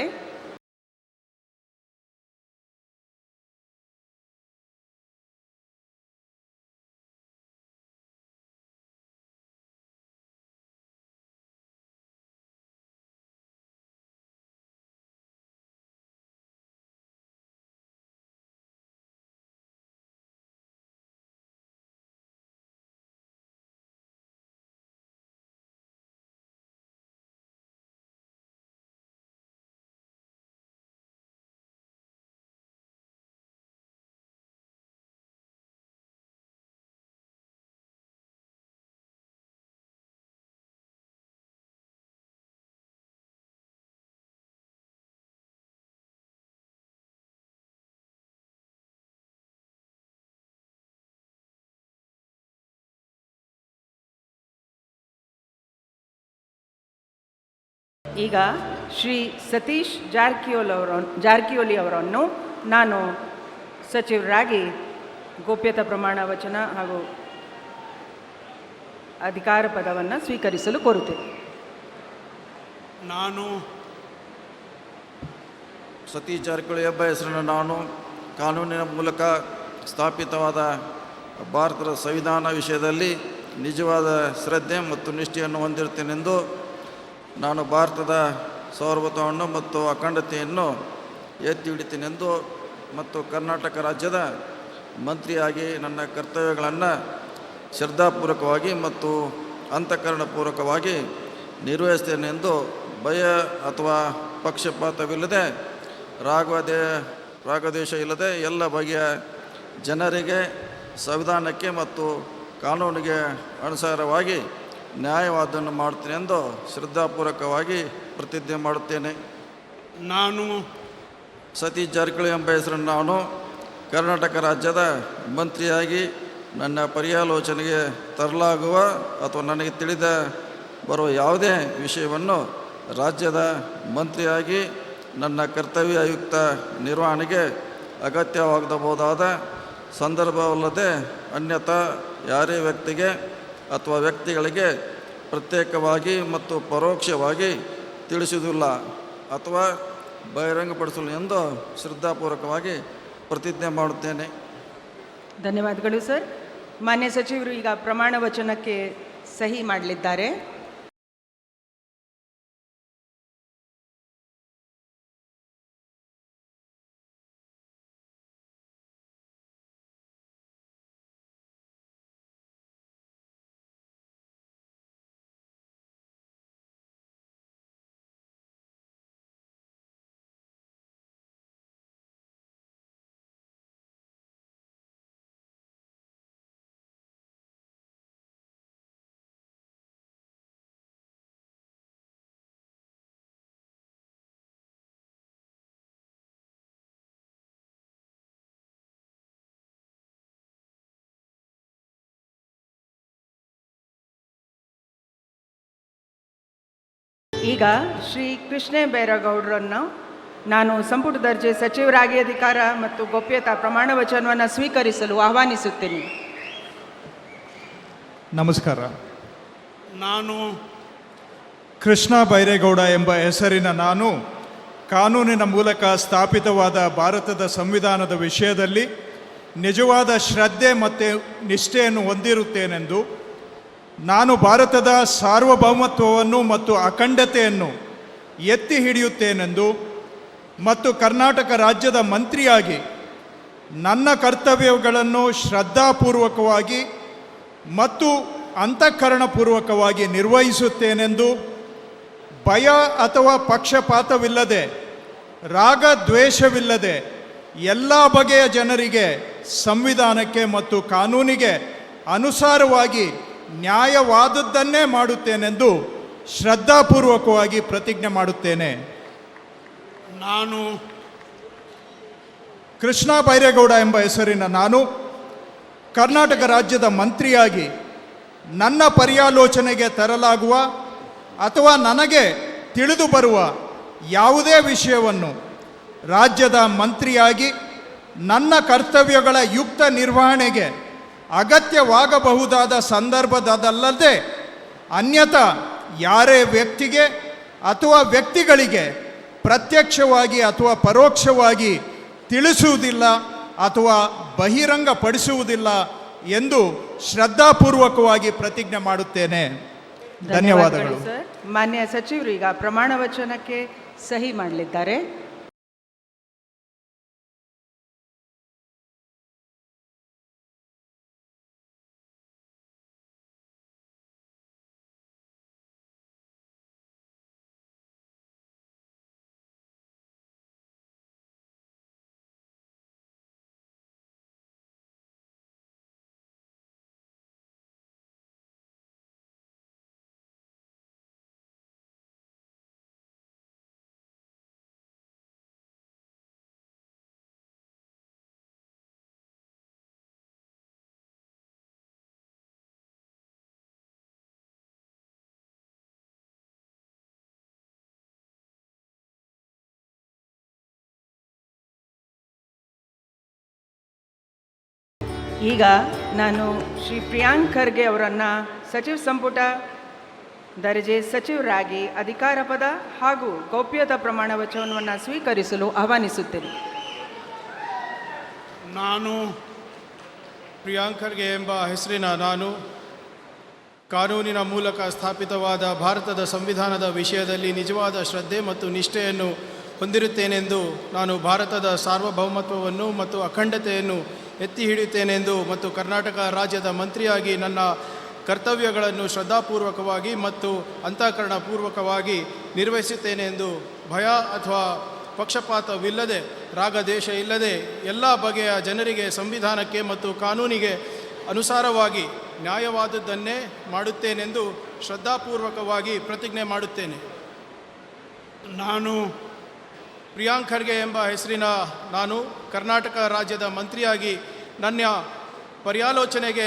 ಈಗ ಶ್ರೀ ಸತೀಶ್ ಜಾರಕಿಹೊಳಿ ಅವರನ್ನು ನಾನು ಸಚಿವರಾಗಿ ಗೋಪ್ಯತಾ ಪ್ರಮಾಣ ವಚನ ಹಾಗೂ ಅಧಿಕಾರ ಪದವನ್ನು ಸ್ವೀಕರಿಸಲು ಕೋರುತ್ತೇನೆ. ನಾನು ಸತೀಶ್ ಜಾರಕಿಹೊಳಿ ಎಂಬ ಹೆಸರನ್ನು ನಾನು ಕಾನೂನಿನ ಮೂಲಕ ಸ್ಥಾಪಿತವಾದ ಭಾರತದ ಸಂವಿಧಾನ ವಿಷಯದಲ್ಲಿ ನಿಜವಾದ ಶ್ರದ್ಧೆ ಮತ್ತು ನಿಷ್ಠೆಯನ್ನು ಹೊಂದಿರುತ್ತೇನೆಂದು ನಾನು ಭಾರತದ ಸಾರ್ವಭೌಮತ್ವವನ್ನು ಮತ್ತು ಅಖಂಡತೆಯನ್ನು ಎತ್ತಿ ಹಿಡಿತೇನೆಂದು ಮತ್ತು ಕರ್ನಾಟಕ ರಾಜ್ಯದ ಮಂತ್ರಿಯಾಗಿ ನನ್ನ ಕರ್ತವ್ಯಗಳನ್ನು ಶ್ರದ್ಧಾಪೂರ್ವಕವಾಗಿ ಮತ್ತು ಅಂತಃಕರಣಪೂರ್ವಕವಾಗಿ ನಿರ್ವಹಿಸ್ತೇನೆಂದು ಭಯ ಅಥವಾ ಪಕ್ಷಪಾತವಿಲ್ಲದೆ ರಾಗದ್ವೇಷ ಇಲ್ಲದೆ ಎಲ್ಲ ಬಗೆಯ ಜನರಿಗೆ ಸಂವಿಧಾನಕ್ಕೆ ಮತ್ತು ಕಾನೂನಿಗೆ ಅನುಸಾರವಾಗಿ ನ್ಯಾಯವಾದವನ್ನು ಮಾಡುತ್ತೇನೆ ಎಂದು ಶ್ರದ್ಧಾಪೂರ್ವಕವಾಗಿ ಪ್ರತಿಜ್ಞೆ ಮಾಡುತ್ತೇನೆ. ನಾನು ಸತೀಶ್ ಜಾರಕಿಹೊಳಿ ಎಂಬ ಹೆಸರನ್ನು ನಾನು ಕರ್ನಾಟಕ ರಾಜ್ಯದ ಮಂತ್ರಿಯಾಗಿ ನನ್ನ ಪರ್ಯಾಲೋಚನೆಗೆ ತರಲಾಗುವ ಅಥವಾ ನನಗೆ ತಿಳಿದ ಬರುವ ಯಾವುದೇ ವಿಷಯವನ್ನು ರಾಜ್ಯದ ಮಂತ್ರಿಯಾಗಿ ನನ್ನ ಕರ್ತವ್ಯಯುಕ್ತ ನಿರ್ವಹಣೆಗೆ ಅಗತ್ಯವಾಗಬಹುದಾದ ಸಂದರ್ಭವಲ್ಲದೆ ಅನ್ಯಥಾ ಯಾರೇ ವ್ಯಕ್ತಿಗೆ ಅಥವಾ ವ್ಯಕ್ತಿಗಳಿಗೆ ಪ್ರತ್ಯೇಕವಾಗಿ ಮತ್ತು ಪರೋಕ್ಷವಾಗಿ ತಿಳಿಸುವುದಿಲ್ಲ ಅಥವಾ ಬಹಿರಂಗಪಡಿಸಲು ಎಂದು ಶ್ರದ್ಧಾಪೂರ್ವಕವಾಗಿ ಪ್ರತಿಜ್ಞೆ ಮಾಡುತ್ತೇನೆ. ಧನ್ಯವಾದಗಳು ಸರ್. ಮಾನ್ಯ ಸಚಿವರು ಈಗ ಪ್ರಮಾಣ ವಚನಕ್ಕೆ ಸಹಿ ಮಾಡಲಿದ್ದಾರೆ. ಈಗ ಶ್ರೀ ಕೃಷ್ಣ ಬೈರೇಗೌಡರನ್ನು ನಾನು ಸಂಪುಟ ದರ್ಜೆ ಸಚಿವರಾಗಿ ಅಧಿಕಾರ ಮತ್ತು ಗೋಪ್ಯತಾ ಪ್ರಮಾಣ ವಚನವನ್ನು ಸ್ವೀಕರಿಸಲು ಆಹ್ವಾನಿಸುತ್ತೇನೆ. ನಮಸ್ಕಾರ. ನಾನು ಕೃಷ್ಣ ಬೈರೇಗೌಡ ಎಂಬ ಹೆಸರಿನ ನಾನು ಕಾನೂನಿನ ಮೂಲಕ ಸ್ಥಾಪಿತವಾದ ಭಾರತದ ಸಂವಿಧಾನದ ವಿಷಯದಲ್ಲಿ ನಿಜವಾದ ಶ್ರದ್ಧೆ ಮತ್ತು ನಿಷ್ಠೆಯನ್ನು ಹೊಂದಿರುತ್ತೇನೆಂದು, ನಾನು ಭಾರತದ ಸಾರ್ವಭೌಮತ್ವವನ್ನು ಮತ್ತು ಅಖಂಡತೆಯನ್ನು ಎತ್ತಿ ಹಿಡಿಯುತ್ತೇನೆಂದು ಮತ್ತು ಕರ್ನಾಟಕ ರಾಜ್ಯದ ಮಂತ್ರಿಯಾಗಿ ನನ್ನ ಕರ್ತವ್ಯಗಳನ್ನು ಶ್ರದ್ಧಾಪೂರ್ವಕವಾಗಿ ಮತ್ತು ಅಂತಃಕರಣಪೂರ್ವಕವಾಗಿ ನಿರ್ವಹಿಸುತ್ತೇನೆಂದು, ಭಯ ಅಥವಾ ಪಕ್ಷಪಾತವಿಲ್ಲದೆ, ರಾಗ ದ್ವೇಷವಿಲ್ಲದೆ ಎಲ್ಲ ಬಗೆಯ ಜನರಿಗೆ ಸಂವಿಧಾನಕ್ಕೆ ಮತ್ತು ಕಾನೂನಿಗೆ ಅನುಸಾರವಾಗಿ ನ್ಯಾಯವಾದದ್ದನ್ನೇ ಮಾಡುತ್ತೇನೆಂದು ಶ್ರದ್ಧಾಪೂರ್ವಕವಾಗಿ ಪ್ರತಿಜ್ಞೆ ಮಾಡುತ್ತೇನೆ. ನಾನು ಕೃಷ್ಣ ಬೈರೇಗೌಡ ಎಂಬ ಹೆಸರಿನ ನಾನು ಕರ್ನಾಟಕ ರಾಜ್ಯದ ಮಂತ್ರಿಯಾಗಿ ನನ್ನ ಪರ್ಯಾಲೋಚನೆಗೆ ತರಲಾಗುವ ಅಥವಾ ನನಗೆ ತಿಳಿದು ಬರುವ ಯಾವುದೇ ವಿಷಯವನ್ನು ರಾಜ್ಯದ ಮಂತ್ರಿಯಾಗಿ ನನ್ನ ಕರ್ತವ್ಯಗಳ ಯುಕ್ತ ನಿರ್ವಹಣೆಗೆ ಅಗತ್ಯವಾಗಬಹುದಾದ ಸಂದರ್ಭದಲ್ಲದೆ ಅನ್ಯಥಾ ಯಾರೇ ವ್ಯಕ್ತಿಗೆ ಅಥವಾ ವ್ಯಕ್ತಿಗಳಿಗೆ ಪ್ರತ್ಯಕ್ಷವಾಗಿ ಅಥವಾ ಪರೋಕ್ಷವಾಗಿ ತಿಳಿಸುವುದಿಲ್ಲ ಅಥವಾ ಬಹಿರಂಗಪಡಿಸುವುದಿಲ್ಲ ಎಂದು ಶ್ರದ್ಧಾಪೂರ್ವಕವಾಗಿ ಪ್ರತಿಜ್ಞೆ ಮಾಡುತ್ತೇನೆ. ಧನ್ಯವಾದಗಳು ಸರ್. ಮಾನ್ಯ ಸಚಿವರು ಈಗ ಪ್ರಮಾಣ ವಚನಕ್ಕೆ ಸಹಿ ಮಾಡಲಿದ್ದಾರೆ. ಈಗ ನಾನು ಶ್ರೀ ಪ್ರಿಯಾಂಕ್ ಖರ್ಗೆ ಅವರನ್ನು ಸಚಿವ ಸಂಪುಟ ದರ್ಜೆ ಸಚಿವರಾಗಿ ಅಧಿಕಾರ ಪದ ಹಾಗೂ ಗೌಪ್ಯತಾ ಪ್ರಮಾಣ ವಚನವನ್ನು ಸ್ವೀಕರಿಸಲು ಆಹ್ವಾನಿಸುತ್ತೇನೆ. ನಾನು ಪ್ರಿಯಾಂಕ್ ಖರ್ಗೆ ಎಂಬ ಹೆಸರಿನ ನಾನು ಕಾನೂನಿನ ಮೂಲಕ ಸ್ಥಾಪಿತವಾದ ಭಾರತದ ಸಂವಿಧಾನದ ವಿಷಯದಲ್ಲಿ ನಿಜವಾದ ಶ್ರದ್ಧೆ ಮತ್ತು ನಿಷ್ಠೆಯನ್ನು ಹೊಂದಿರುತ್ತೇನೆಂದು, ನಾನು ಭಾರತದ ಸಾರ್ವಭೌಮತ್ವವನ್ನು ಮತ್ತು ಅಖಂಡತೆಯನ್ನು ಎತ್ತಿ ಹಿಡಿಯುತ್ತೇನೆಂದು ಮತ್ತು ಕರ್ನಾಟಕ ರಾಜ್ಯದ ಮಂತ್ರಿಯಾಗಿ ನನ್ನ ಕರ್ತವ್ಯಗಳನ್ನು ಶ್ರದ್ಧಾಪೂರ್ವಕವಾಗಿ ಮತ್ತು ಅಂತಃಕರಣಪೂರ್ವಕವಾಗಿ ನಿರ್ವಹಿಸುತ್ತೇನೆಂದು, ಭಯ ಅಥವಾ ಪಕ್ಷಪಾತವಿಲ್ಲದೆ, ರಾಗದೇಶ ಇಲ್ಲದೆ ಎಲ್ಲ ಬಗೆಯ ಜನರಿಗೆ ಸಂವಿಧಾನಕ್ಕೆ ಮತ್ತು ಕಾನೂನಿಗೆ ಅನುಸಾರವಾಗಿ ನ್ಯಾಯವಾದದ್ದನ್ನೇ ಮಾಡುತ್ತೇನೆಂದು ಶ್ರದ್ಧಾಪೂರ್ವಕವಾಗಿ ಪ್ರತಿಜ್ಞೆ ಮಾಡುತ್ತೇನೆ. ನಾನು ಪ್ರಿಯಾಂಕ್ ಖರ್ಗೆ ಎಂಬ ಹೆಸರಿನ ನಾನು ಕರ್ನಾಟಕ ರಾಜ್ಯದ ಮಂತ್ರಿಯಾಗಿ ನನ್ನ ಪರ್ಯಾಲೋಚನೆಗೆ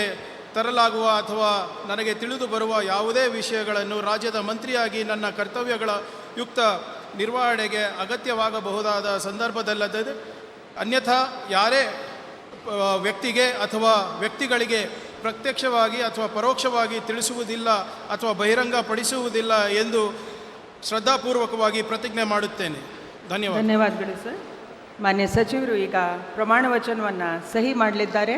ತರಲಾಗುವ ಅಥವಾ ನನಗೆ ತಿಳಿದು ಬರುವ ಯಾವುದೇ ವಿಷಯಗಳನ್ನು ರಾಜ್ಯದ ಮಂತ್ರಿಯಾಗಿ ನನ್ನ ಕರ್ತವ್ಯಗಳ ಯುಕ್ತ ನಿರ್ವಹಣೆಗೆ ಅಗತ್ಯವಾಗಬಹುದಾದ ಸಂದರ್ಭದಲ್ಲದೆ ಅನ್ಯಥಾ ಯಾರೇ ವ್ಯಕ್ತಿಗೆ ಅಥವಾ ವ್ಯಕ್ತಿಗಳಿಗೆ ಪ್ರತ್ಯಕ್ಷವಾಗಿ ಅಥವಾ ಪರೋಕ್ಷವಾಗಿ ತಿಳಿಸುವುದಿಲ್ಲ ಅಥವಾ ಬಹಿರಂಗಪಡಿಸುವುದಿಲ್ಲ ಎಂದು ಶ್ರದ್ಧಾಪೂರ್ವಕವಾಗಿ ಪ್ರತಿಜ್ಞೆ ಮಾಡುತ್ತೇನೆ. ಧನ್ಯವಾದ. ಧನ್ಯವಾದಗಳು ಸರ್. ಮಾನ್ಯ ಸಚಿವರು ಈಗ ಪ್ರಮಾಣ ವಚನವನ್ನು ಸಹಿ ಮಾಡಲಿದ್ದಾರೆ.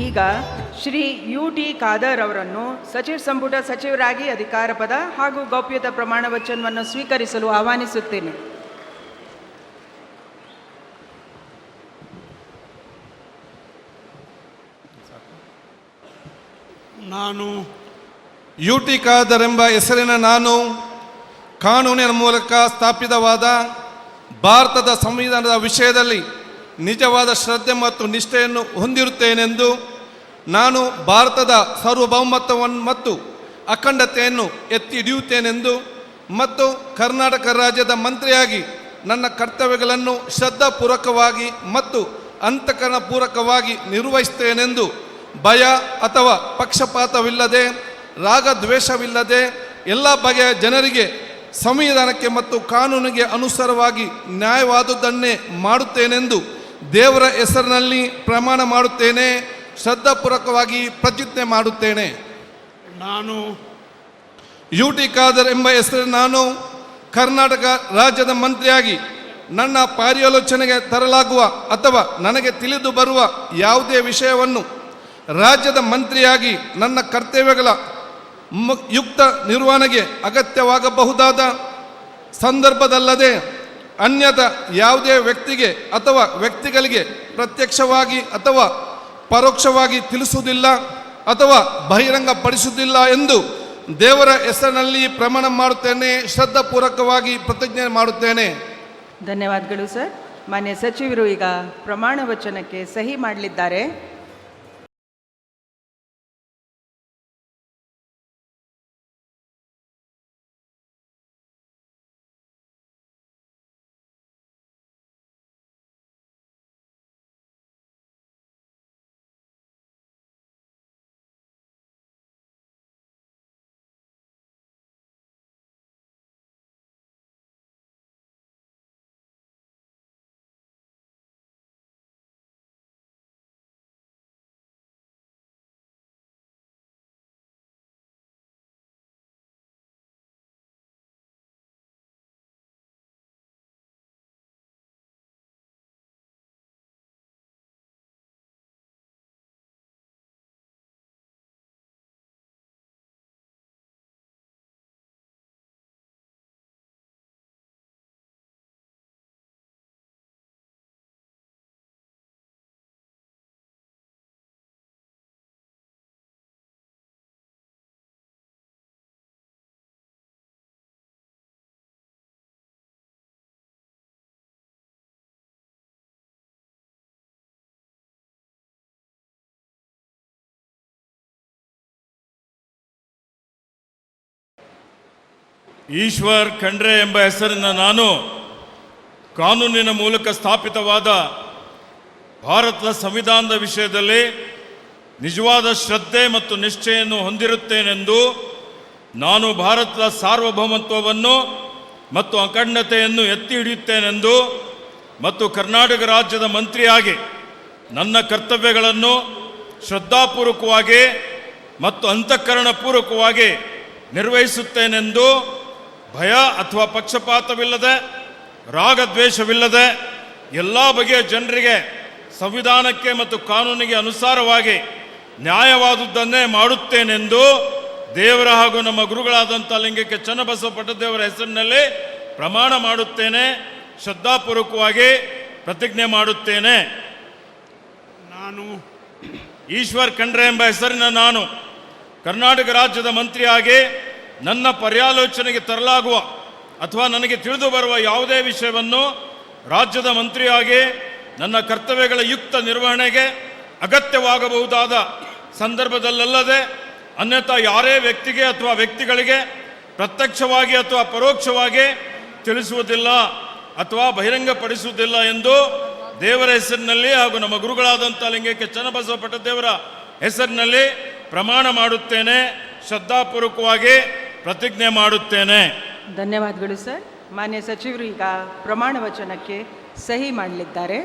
ಈಗ ಶ್ರೀ UT ಖಾದರ್ ಅವರನ್ನು ಸಚಿವ ಸಂಪುಟ ಸಚಿವರಾಗಿ ಅಧಿಕಾರ ಪದ ಹಾಗೂ ಗೌಪ್ಯತಾ ಪ್ರಮಾಣ ವಚನವನ್ನು ಸ್ವೀಕರಿಸಲು ಆಹ್ವಾನಿಸುತ್ತೇನೆ. ನಾನು UT ಖಾದರ್ ಎಂಬ ಹೆಸರಿನ ನಾನು ಕಾನೂನಿನ ಮೂಲಕ ಸ್ಥಾಪಿತವಾದ ಭಾರತದ ಸಂವಿಧಾನದ ವಿಷಯದಲ್ಲಿ ನಿಜವಾದ ಶ್ರದ್ಧೆ ಮತ್ತು ನಿಷ್ಠೆಯನ್ನು ಹೊಂದಿರುತ್ತೇನೆಂದು, ನಾನು ಭಾರತದ ಸಾರ್ವಭೌಮತ್ವವನ್ನು ಮತ್ತು ಅಖಂಡತೆಯನ್ನು ಎತ್ತಿ ಹಿಡಿಯುತ್ತೇನೆಂದು ಮತ್ತು ಕರ್ನಾಟಕ ರಾಜ್ಯದ ಮಂತ್ರಿಯಾಗಿ ನನ್ನ ಕರ್ತವ್ಯಗಳನ್ನು ಶ್ರದ್ಧಾಪೂರ್ವಕವಾಗಿ ಮತ್ತು ಅಂತಃಕರಣಪೂರ್ವಕವಾಗಿ ನಿರ್ವಹಿಸುತ್ತೇನೆಂದು ಭಯ ಅಥವಾ ಪಕ್ಷಪಾತವಿಲ್ಲದೆ, ರಾಗದ್ವೇಷವಿಲ್ಲದೆ ಎಲ್ಲ ಬಗೆಯ ಜನರಿಗೆ ಸಂವಿಧಾನಕ್ಕೆ ಮತ್ತು ಕಾನೂನಿಗೆ ಅನುಸಾರವಾಗಿ ನ್ಯಾಯವಾದುದನ್ನೇ ಮಾಡುತ್ತೇನೆಂದು ದೇವರ ಹೆಸರಿನಲ್ಲಿ ಪ್ರಮಾಣ ಮಾಡುತ್ತೇನೆ. ಶ್ರದ್ಧಾಪೂರ್ವಕವಾಗಿ ಪ್ರತಿಜ್ಞೆ ಮಾಡುತ್ತೇನೆ. ನಾನು UT ಖಾದರ್ ಎಂಬ ಹೆಸರಿನ ನಾನು ಕರ್ನಾಟಕ ರಾಜ್ಯದ ಮಂತ್ರಿಯಾಗಿ ನನ್ನ ಪರ್ಯಾಲೋಚನೆಗೆ ತರಲಾಗುವ ಅಥವಾ ನನಗೆ ತಿಳಿದು ಬರುವ ಯಾವುದೇ ವಿಷಯವನ್ನು ರಾಜ್ಯದ ಮಂತ್ರಿಯಾಗಿ ನನ್ನ ಕರ್ತವ್ಯಗಳ ಯುಕ್ತ ನಿರ್ವಹಣೆಗೆ ಅಗತ್ಯವಾಗಬಹುದಾದ ಸಂದರ್ಭದಲ್ಲದೆ ಅನ್ಯದ ಯಾವುದೇ ವ್ಯಕ್ತಿಗೆ ಅಥವಾ ವ್ಯಕ್ತಿಗಳಿಗೆ ಪ್ರತ್ಯಕ್ಷವಾಗಿ ಅಥವಾ ಪರೋಕ್ಷವಾಗಿ ತಿಳಿಸುವುದಿಲ್ಲ ಅಥವಾ ಬಹಿರಂಗಪಡಿಸುವುದಿಲ್ಲ ಎಂದು ದೇವರ ಹೆಸರಿನಲ್ಲಿ ಪ್ರಮಾಣ ಮಾಡುತ್ತೇನೆ. ಶ್ರದ್ಧಾಪೂರ್ವಕವಾಗಿ ಪ್ರತಿಜ್ಞೆ ಮಾಡುತ್ತೇನೆ. ಧನ್ಯವಾದಗಳು ಸರ್. ಮಾನ್ಯ ಸಚಿವರು ಈಗ ಪ್ರಮಾಣ ವಚನಕ್ಕೆ ಸಹಿ ಮಾಡಲಿದ್ದಾರೆ. ಈಶ್ವರ್ ಖಂಡ್ರೆ ಎಂಬ ಹೆಸರಿನ ನಾನು ಕಾನೂನಿನ ಮೂಲಕ ಸ್ಥಾಪಿತವಾದ ಭಾರತದ ಸಂವಿಧಾನದ ವಿಷಯದಲ್ಲಿ ನಿಜವಾದ ಶ್ರದ್ಧೆ ಮತ್ತು ನಿಷ್ಠೆಯನ್ನು ಹೊಂದಿರುತ್ತೇನೆಂದು, ನಾನು ಭಾರತದ ಸಾರ್ವಭೌಮತ್ವವನ್ನು ಮತ್ತು ಅಖಂಡತೆಯನ್ನು ಎತ್ತಿ ಹಿಡಿಯುತ್ತೇನೆಂದು ಮತ್ತು ಕರ್ನಾಟಕ ರಾಜ್ಯದ ಮಂತ್ರಿಯಾಗಿ ನನ್ನ ಕರ್ತವ್ಯಗಳನ್ನು ಶ್ರದ್ಧಾಪೂರ್ವಕವಾಗಿ ಮತ್ತು ಅಂತಃಕರಣಪೂರ್ವಕವಾಗಿ ನಿರ್ವಹಿಸುತ್ತೇನೆಂದು ಭಯ ಅಥವಾ ಪಕ್ಷಪಾತವಿಲ್ಲದೆ, ರಾಗದ್ವೇಷವಿಲ್ಲದೆ ಎಲ್ಲ ಬಗೆಯ ಜನರಿಗೆ ಸಂವಿಧಾನಕ್ಕೆ ಮತ್ತು ಕಾನೂನಿಗೆ ಅನುಸಾರವಾಗಿ ನ್ಯಾಯವಾದುದನ್ನೇ ಮಾಡುತ್ತೇನೆಂದು ದೇವರ ಹಾಗೂ ನಮ್ಮ ಗುರುಗಳಾದಂಥ ಲಿಂಗಕ್ಕೆ ಚನ್ನಬಸವ ಪಟ್ಟದೇವರ ಹೆಸರಿನಲ್ಲಿ ಪ್ರಮಾಣ ಮಾಡುತ್ತೇನೆ, ಶ್ರದ್ಧಾಪೂರ್ವಕವಾಗಿ ಪ್ರತಿಜ್ಞೆ ಮಾಡುತ್ತೇನೆ. ನಾನು ಈಶ್ವರ್ ಖಂಡ್ರೆ ಎಂಬ ಹೆಸರಿನ ನಾನು ಕರ್ನಾಟಕ ರಾಜ್ಯದ ಮಂತ್ರಿಯಾಗಿ ನನ್ನ ಪರ್ಯಾಲೋಚನೆಗೆ ತರಲಾಗುವ ಅಥವಾ ನನಗೆ ತಿಳಿದು ಬರುವ ಯಾವುದೇ ವಿಷಯವನ್ನು ರಾಜ್ಯದ ಮಂತ್ರಿಯಾಗಿ ನನ್ನ ಕರ್ತವ್ಯಗಳ ಯುಕ್ತ ನಿರ್ವಹಣೆಗೆ ಅಗತ್ಯವಾಗಬಹುದಾದ ಸಂದರ್ಭದಲ್ಲದೆ ಅನ್ಯಥಾ ಯಾರೇ ವ್ಯಕ್ತಿಗೆ ಅಥವಾ ವ್ಯಕ್ತಿಗಳಿಗೆ ಪ್ರತ್ಯಕ್ಷವಾಗಿ ಅಥವಾ ಪರೋಕ್ಷವಾಗಿ ತಿಳಿಸುವುದಿಲ್ಲ ಅಥವಾ ಬಹಿರಂಗಪಡಿಸುವುದಿಲ್ಲ ಎಂದು ದೇವರ ಹೆಸರಿನಲ್ಲಿ ಹಾಗೂ ನಮ್ಮ ಗುರುಗಳಾದಂಥ ಲಿಂಗಕ್ಕೆ ಚನ್ನಬಸವ ಪಟ್ಟದೇವರ ಹೆಸರಿನಲ್ಲಿ ಪ್ರಮಾಣ ಮಾಡುತ್ತೇನೆ, ಶ್ರದ್ಧಾಪೂರ್ವಕವಾಗಿ ಪ್ರತಿಜ್ಞೆ ಮಾಡುತ್ತೇನೆ. ಧನ್ಯವಾದಗಳು ಸರ್. ಮಾನ್ಯ ಸಚಿವರು ಈಗ ಪ್ರಮಾಣ ವಚನಕ್ಕೆ ಸಹಿ ಮಾಡಲಿದ್ದಾರೆ.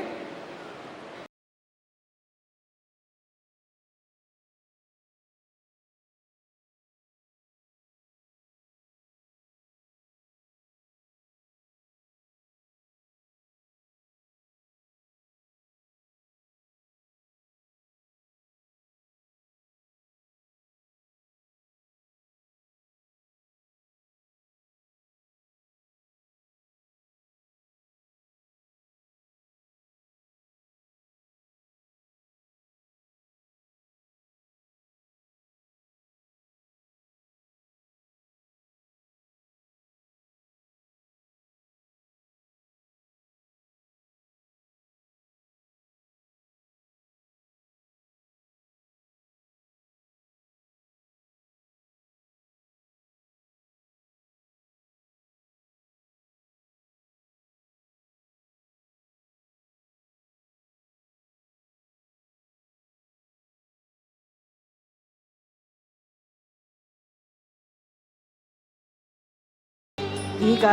ಈಗ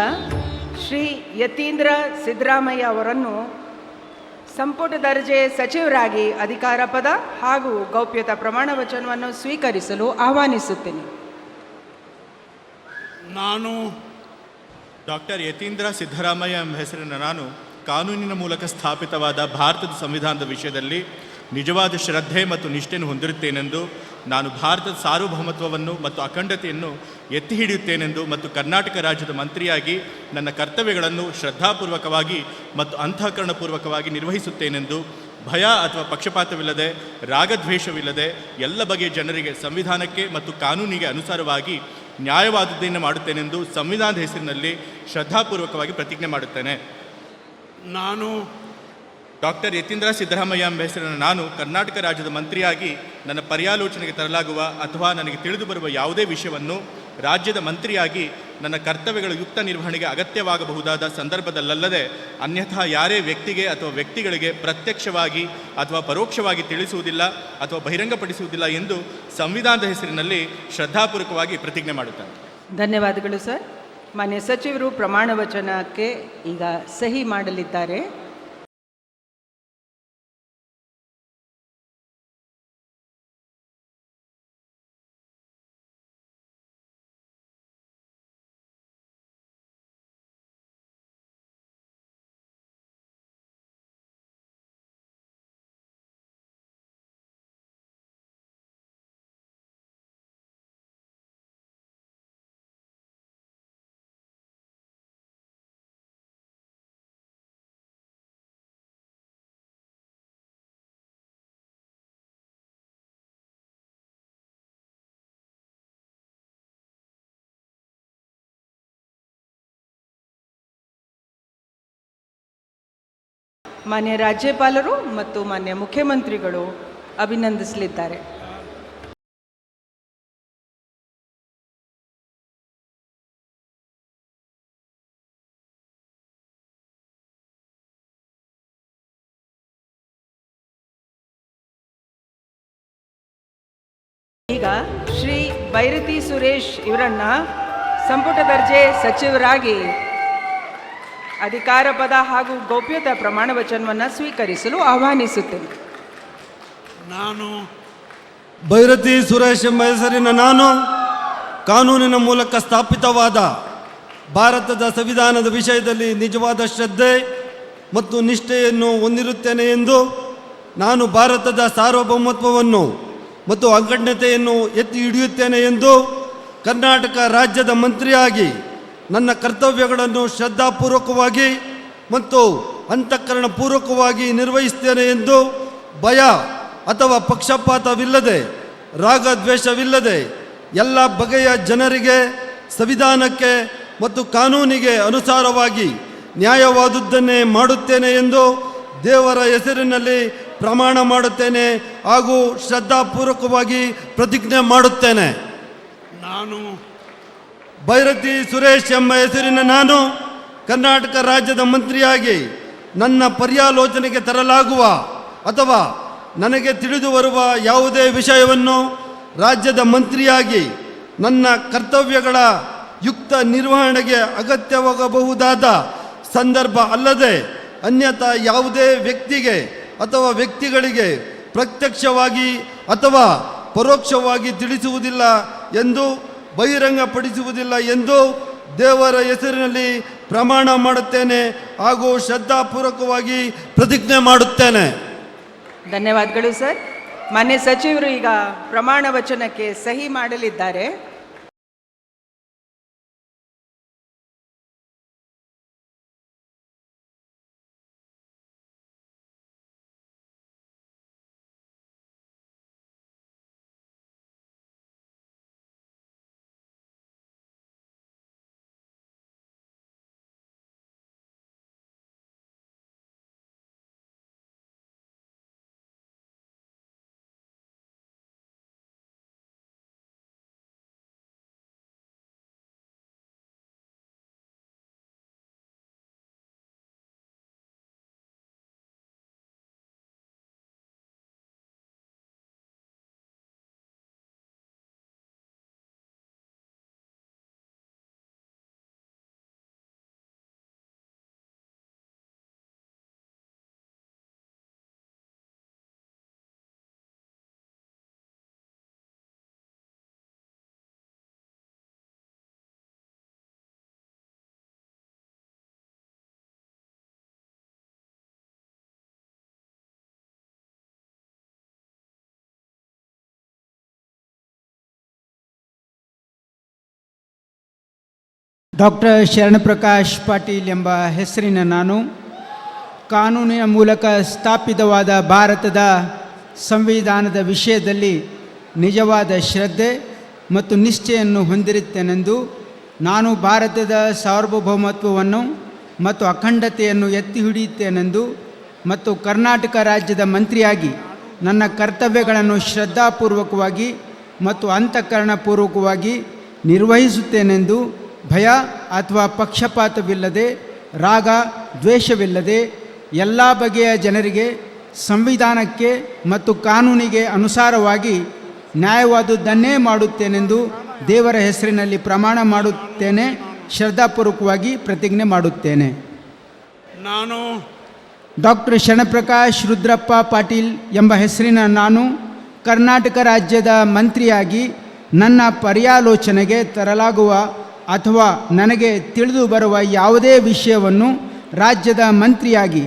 ಶ್ರೀ ಯತೀಂದ್ರ ಸಿದ್ದರಾಮಯ್ಯ ಅವರನ್ನು ಸಂಪುಟ ದರ್ಜೆ ಸಚಿವರಾಗಿ ಅಧಿಕಾರ ಪದ ಹಾಗೂ ಗೌಪ್ಯತಾ ಪ್ರಮಾಣ ವಚನವನ್ನು ಸ್ವೀಕರಿಸಲು ಆಹ್ವಾನಿಸುತ್ತೇನೆ. ನಾನು ಡಾಕ್ಟರ್ ಯತೀಂದ್ರ ಸಿದ್ದರಾಮಯ್ಯ ಎಂಬ ಹೆಸರಿನ ನಾನು ಕಾನೂನಿನ ಮೂಲಕ ಸ್ಥಾಪಿತವಾದ ಭಾರತದ ಸಂವಿಧಾನದ ವಿಷಯದಲ್ಲಿ ನಿಜವಾದ ಶ್ರದ್ಧೆ ಮತ್ತು ನಿಷ್ಠೆಯನ್ನು ಹೊಂದಿರುತ್ತೇನೆಂದು, ನಾನು ಭಾರತದ ಸಾರ್ವಭೌಮತ್ವವನ್ನು ಮತ್ತು ಅಖಂಡತೆಯನ್ನು ಎತ್ತಿ ಹಿಡಿಯುತ್ತೇನೆಂದು ಮತ್ತು ಕರ್ನಾಟಕ ರಾಜ್ಯದ ಮಂತ್ರಿಯಾಗಿ ನನ್ನ ಕರ್ತವ್ಯಗಳನ್ನು ಶ್ರದ್ಧಾಪೂರ್ವಕವಾಗಿ ಮತ್ತು ಅಂತಃಕರಣಪೂರ್ವಕವಾಗಿ ನಿರ್ವಹಿಸುತ್ತೇನೆಂದು, ಭಯ ಅಥವಾ ಪಕ್ಷಪಾತವಿಲ್ಲದೆ, ರಾಗದ್ವೇಷವಿಲ್ಲದೆ ಎಲ್ಲ ಬಗೆಯ ಜನರಿಗೆ ಸಂವಿಧಾನಕ್ಕೆ ಮತ್ತು ಕಾನೂನಿಗೆ ಅನುಸಾರವಾಗಿ ನ್ಯಾಯವಾದದ್ದನ್ನು ಮಾಡುತ್ತೇನೆಂದು ಸಂವಿಧಾನದ ಹೆಸರಿನಲ್ಲಿ ಶ್ರದ್ಧಾಪೂರ್ವಕವಾಗಿ ಪ್ರತಿಜ್ಞೆ ಮಾಡುತ್ತೇನೆ. ನಾನು ಡಾಕ್ಟರ್ ಯತೀಂದ್ರ ಸಿದ್ದರಾಮಯ್ಯ ಎಂಬ ಹೆಸರಿನ ನಾನು ಕರ್ನಾಟಕ ರಾಜ್ಯದ ಮಂತ್ರಿಯಾಗಿ ನನ್ನ ಪರ್ಯಾಲೋಚನೆಗೆ ತರಲಾಗುವ ಅಥವಾ ನನಗೆ ತಿಳಿದು ಬರುವ ಯಾವುದೇ ವಿಷಯವನ್ನು ರಾಜ್ಯದ ಮಂತ್ರಿಯಾಗಿ ನನ್ನ ಕರ್ತವ್ಯಗಳ ಯುಕ್ತ ನಿರ್ವಹಣೆಗೆ ಅಗತ್ಯವಾಗಬಹುದಾದ ಸಂದರ್ಭದಲ್ಲದೆ ಅನ್ಯಥಾ ಯಾರೇ ವ್ಯಕ್ತಿಗೆ ಅಥವಾ ವ್ಯಕ್ತಿಗಳಿಗೆ ಪ್ರತ್ಯಕ್ಷವಾಗಿ ಅಥವಾ ಪರೋಕ್ಷವಾಗಿ ತಿಳಿಸುವುದಿಲ್ಲ ಅಥವಾ ಬಹಿರಂಗಪಡಿಸುವುದಿಲ್ಲ ಎಂದು ಸಂವಿಧಾನದ ಹೆಸರಿನಲ್ಲಿ ಶ್ರದ್ಧಾಪೂರ್ವಕವಾಗಿ ಪ್ರತಿಜ್ಞೆ ಮಾಡುತ್ತೇನೆ. ಧನ್ಯವಾದಗಳು ಸರ್. ಮಾನ್ಯ ಸಚಿವರು ಪ್ರಮಾಣ ವಚನಕ್ಕೆ ಈಗ ಸಹಿ ಮಾಡಲಿದ್ದಾರೆ. ಮಾನ್ಯ ರಾಜ್ಯಪಾಲರು ಮತ್ತು ಮಾನ್ಯ ಮುಖ್ಯಮಂತ್ರಿಗಳು ಅಭಿನಂದಿಸಲಿದ್ದಾರೆ. ಈಗ ಶ್ರೀ ಬೈರತಿ ಸುರೇಶ್ ಇವರನ್ನ ಸಂಪುಟ ದರ್ಜೆ ಸಚಿವರಾಗಿ ಅಧಿಕಾರ ಪದ ಹಾಗೂ ಗೌಪ್ಯತಾ ಪ್ರಮಾಣ ವಚನವನ್ನು ಸ್ವೀಕರಿಸಲು ಆಹ್ವಾನಿಸುತ್ತೇನೆ. ನಾನು ಬೈರತಿ ಸುರೇಶ್ ಎಂಬ ಹೆಸರಿನ ನಾನು ಕಾನೂನಿನ ಮೂಲಕ ಸ್ಥಾಪಿತವಾದ ಭಾರತದ ಸಂವಿಧಾನದ ವಿಷಯದಲ್ಲಿ ನಿಜವಾದ ಶ್ರದ್ಧೆ ಮತ್ತು ನಿಷ್ಠೆಯನ್ನು ಹೊಂದಿರುತ್ತೇನೆ ಎಂದು ನಾನು ಭಾರತದ ಸಾರ್ವಭೌಮತ್ವವನ್ನು ಮತ್ತು ಅಖಂಡತೆಯನ್ನು ಎತ್ತಿ ಹಿಡಿಯುತ್ತೇನೆ ಎಂದು ಕರ್ನಾಟಕ ರಾಜ್ಯದ ಮಂತ್ರಿಯಾಗಿ ನನ್ನ ಕರ್ತವ್ಯಗಳನ್ನು ಶ್ರದ್ಧಾಪೂರ್ವಕವಾಗಿ ಮತ್ತು ಅಂತಃಕರಣಪೂರ್ವಕವಾಗಿ ನಿರ್ವಹಿಸುತ್ತೇನೆ ಎಂದು ಭಯ ಅಥವಾ ಪಕ್ಷಪಾತವಿಲ್ಲದೆ ರಾಗದ್ವೇಷವಿಲ್ಲದೆ ಎಲ್ಲ ಬಗೆಯ ಜನರಿಗೆ ಸಂವಿಧಾನಕ್ಕೆ ಮತ್ತು ಕಾನೂನಿಗೆ ಅನುಸಾರವಾಗಿ ನ್ಯಾಯವಾದುದನ್ನೇ ಮಾಡುತ್ತೇನೆ ಎಂದು ದೇವರ ಹೆಸರಿನಲ್ಲಿ ಪ್ರಮಾಣ ಮಾಡುತ್ತೇನೆ ಹಾಗೂ ಶ್ರದ್ಧಾಪೂರ್ವಕವಾಗಿ ಪ್ರತಿಜ್ಞೆ ಮಾಡುತ್ತೇನೆ. ನಾನು ಭೈರತಿ ಸುರೇಶ್ ಎಂಬ ಹೆಸರಿನ ನಾನು ಕರ್ನಾಟಕ ರಾಜ್ಯದ ಮಂತ್ರಿಯಾಗಿ ನನ್ನ ಪರ್ಯಾಲೋಚನೆಗೆ ತರಲಾಗುವ ಅಥವಾ ನನಗೆ ತಿಳಿದು ಬರುವ ಯಾವುದೇ ವಿಷಯವನ್ನು ರಾಜ್ಯದ ಮಂತ್ರಿಯಾಗಿ ನನ್ನ ಕರ್ತವ್ಯಗಳ ಯುಕ್ತ ನಿರ್ವಹಣೆಗೆ ಅಗತ್ಯವಾಗಬಹುದಾದ ಸಂದರ್ಭ ಅಲ್ಲದೆ ಅನ್ಯಥಾ ಯಾವುದೇ ವ್ಯಕ್ತಿಗೆ ಅಥವಾ ವ್ಯಕ್ತಿಗಳಿಗೆ ಪ್ರತ್ಯಕ್ಷವಾಗಿ ಅಥವಾ ಪರೋಕ್ಷವಾಗಿ ತಿಳಿಸುವುದಿಲ್ಲ ಎಂದು ಬಹಿರಂಗಪಡಿಸುವುದಿಲ್ಲ ಎಂದು ದೇವರ ಹೆಸರಿನಲ್ಲಿ ಪ್ರಮಾಣ ಮಾಡುತ್ತೇನೆ ಹಾಗೂ ಶ್ರದ್ಧಾಪೂರ್ವಕವಾಗಿ ಪ್ರತಿಜ್ಞೆ ಮಾಡುತ್ತೇನೆ. ಧನ್ಯವಾದಗಳು ಸರ್. ಮಾನ್ಯ ಸಚಿವರು ಈಗ ಪ್ರಮಾಣ ವಚನಕ್ಕೆ ಸಹಿ ಮಾಡಲಿದ್ದಾರೆ. ಡಾಕ್ಟರ್ ಶರಣಪ್ರಕಾಶ್ ಪಾಟೀಲ್ ಎಂಬ ಹೆಸರಿನ ನಾನು ಕಾನೂನಿನ ಮೂಲಕ ಸ್ಥಾಪಿತವಾದ ಭಾರತದ ಸಂವಿಧಾನದ ವಿಷಯದಲ್ಲಿ ನಿಜವಾದ ಶ್ರದ್ಧೆ ಮತ್ತು ನಿಷ್ಠೆಯನ್ನು ಹೊಂದಿರುತ್ತೇನೆಂದು ನಾನು ಭಾರತದ ಸಾರ್ವಭೌಮತ್ವವನ್ನು ಮತ್ತು ಅಖಂಡತೆಯನ್ನು ಎತ್ತಿ ಹಿಡಿಯುತ್ತೇನೆಂದು ಮತ್ತು ಕರ್ನಾಟಕ ರಾಜ್ಯದ ಮಂತ್ರಿಯಾಗಿ ನನ್ನ ಕರ್ತವ್ಯಗಳನ್ನು ಶ್ರದ್ಧಾಪೂರ್ವಕವಾಗಿ ಮತ್ತು ಅಂತಃಕರಣಪೂರ್ವಕವಾಗಿ ನಿರ್ವಹಿಸುತ್ತೇನೆಂದು ಭಯ ಅಥವಾ ಪಕ್ಷಪಾತವಿಲ್ಲದೆ ರಾಗ ದ್ವೇಷವಿಲ್ಲದೆ ಎಲ್ಲ ಬಗೆಯ ಜನರಿಗೆ ಸಂವಿಧಾನಕ್ಕೆ ಮತ್ತು ಕಾನೂನಿಗೆ ಅನುಸಾರವಾಗಿ ನ್ಯಾಯವಾದುದನ್ನೇ ಮಾಡುತ್ತೇನೆಂದು ದೇವರ ಹೆಸರಿನಲ್ಲಿ ಪ್ರಮಾಣ ಮಾಡುತ್ತೇನೆ, ಶ್ರದ್ಧಾಪೂರ್ವಕವಾಗಿ ಪ್ರತಿಜ್ಞೆ ಮಾಡುತ್ತೇನೆ. ನಾನು ಡಾಕ್ಟರ್ ಶರಣಪ್ರಕಾಶ್ ರುದ್ರಪ್ಪ ಪಾಟೀಲ್ ಎಂಬ ಹೆಸರಿನ ನಾನು ಕರ್ನಾಟಕ ರಾಜ್ಯದ ಮಂತ್ರಿಯಾಗಿ ನನ್ನ ಪರ್ಯಾಲೋಚನೆಗೆ ತರಲಾಗುವ ಅಥವಾ ನನಗೆ ತಿಳಿದು ಬರುವ ಯಾವುದೇ ವಿಷಯವನ್ನು ರಾಜ್ಯದ ಮಂತ್ರಿಯಾಗಿ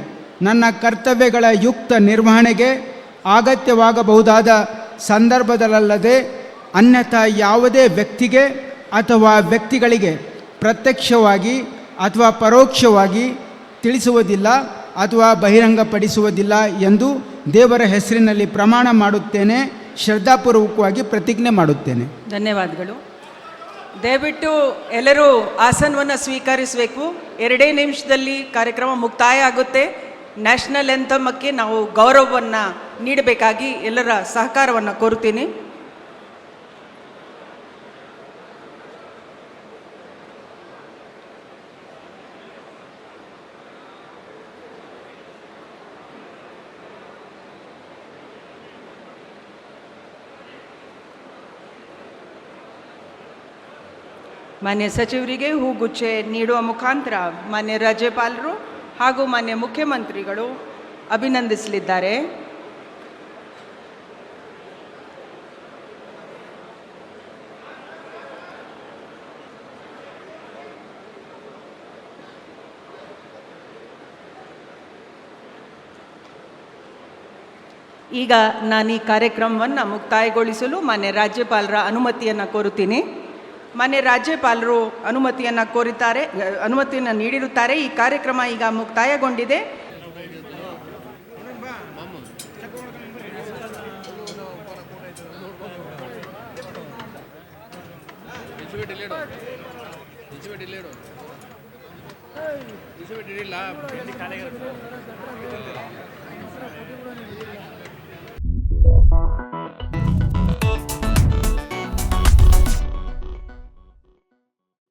ನನ್ನ ಕರ್ತವ್ಯಗಳ ಯುಕ್ತ ನಿರ್ವಹಣೆಗೆ ಅಗತ್ಯವಾಗಬಹುದಾದ ಸಂದರ್ಭದಲ್ಲದೆ ಅನ್ಯಥಾ ಯಾವುದೇ ವ್ಯಕ್ತಿಗೆ ಅಥವಾ ವ್ಯಕ್ತಿಗಳಿಗೆ ಪ್ರತ್ಯಕ್ಷವಾಗಿ ಅಥವಾ ಪರೋಕ್ಷವಾಗಿ ತಿಳಿಸುವುದಿಲ್ಲ ಅಥವಾ ಬಹಿರಂಗಪಡಿಸುವುದಿಲ್ಲ ಎಂದು ದೇವರ ಹೆಸರಿನಲ್ಲಿ ಪ್ರಮಾಣ ಮಾಡುತ್ತೇನೆ, ಶ್ರದ್ಧಾಪೂರ್ವಕವಾಗಿ ಪ್ರತಿಜ್ಞೆ ಮಾಡುತ್ತೇನೆ. ಧನ್ಯವಾದಗಳು. ದಯವಿಟ್ಟು ಎಲ್ಲರೂ ಆಸನವನ್ನು ಸ್ವೀಕರಿಸಬೇಕು. 2 ನಿಮಿಷದಲ್ಲಿ ಕಾರ್ಯಕ್ರಮ ಮುಕ್ತಾಯ ಆಗುತ್ತೆ. ನ್ಯಾಷನಲ್ ಎಂಥಮಕ್ಕೆ ನಾವು ಗೌರವವನ್ನು ನೀಡಬೇಕಾಗಿ ಎಲ್ಲರ ಸಹಕಾರವನ್ನು ಕೋರುತ್ತೀನಿ. ಮಾನ್ಯ ಸಚಿವರಿಗೆ ಹೂಗುಚ್ಛೆ ನೀಡುವ ಮುಖಾಂತರ ಮಾನ್ಯ ರಾಜ್ಯಪಾಲರು ಹಾಗೂ ಮಾನ್ಯ ಮುಖ್ಯಮಂತ್ರಿಗಳು ಅಭಿನಂದಿಸಲಿದ್ದಾರೆ. ಈಗ ನಾನು ಈ ಕಾರ್ಯಕ್ರಮವನ್ನು ಮುಕ್ತಾಯಗೊಳಿಸಲು ಮಾನ್ಯ ರಾಜ್ಯಪಾಲರ ಅನುಮತಿಯನ್ನು ಕೋರುತ್ತೀನಿ. ಮಾನ್ಯ ರಾಜ್ಯಪಾಲರು ಅನುಮತಿಯನ್ನು ನೀಡಿರುತ್ತಾರೆ. ಈ ಕಾರ್ಯಕ್ರಮ ಈಗ ಮುಕ್ತಾಯಗೊಂಡಿದೆ. ಇಲ್ಲ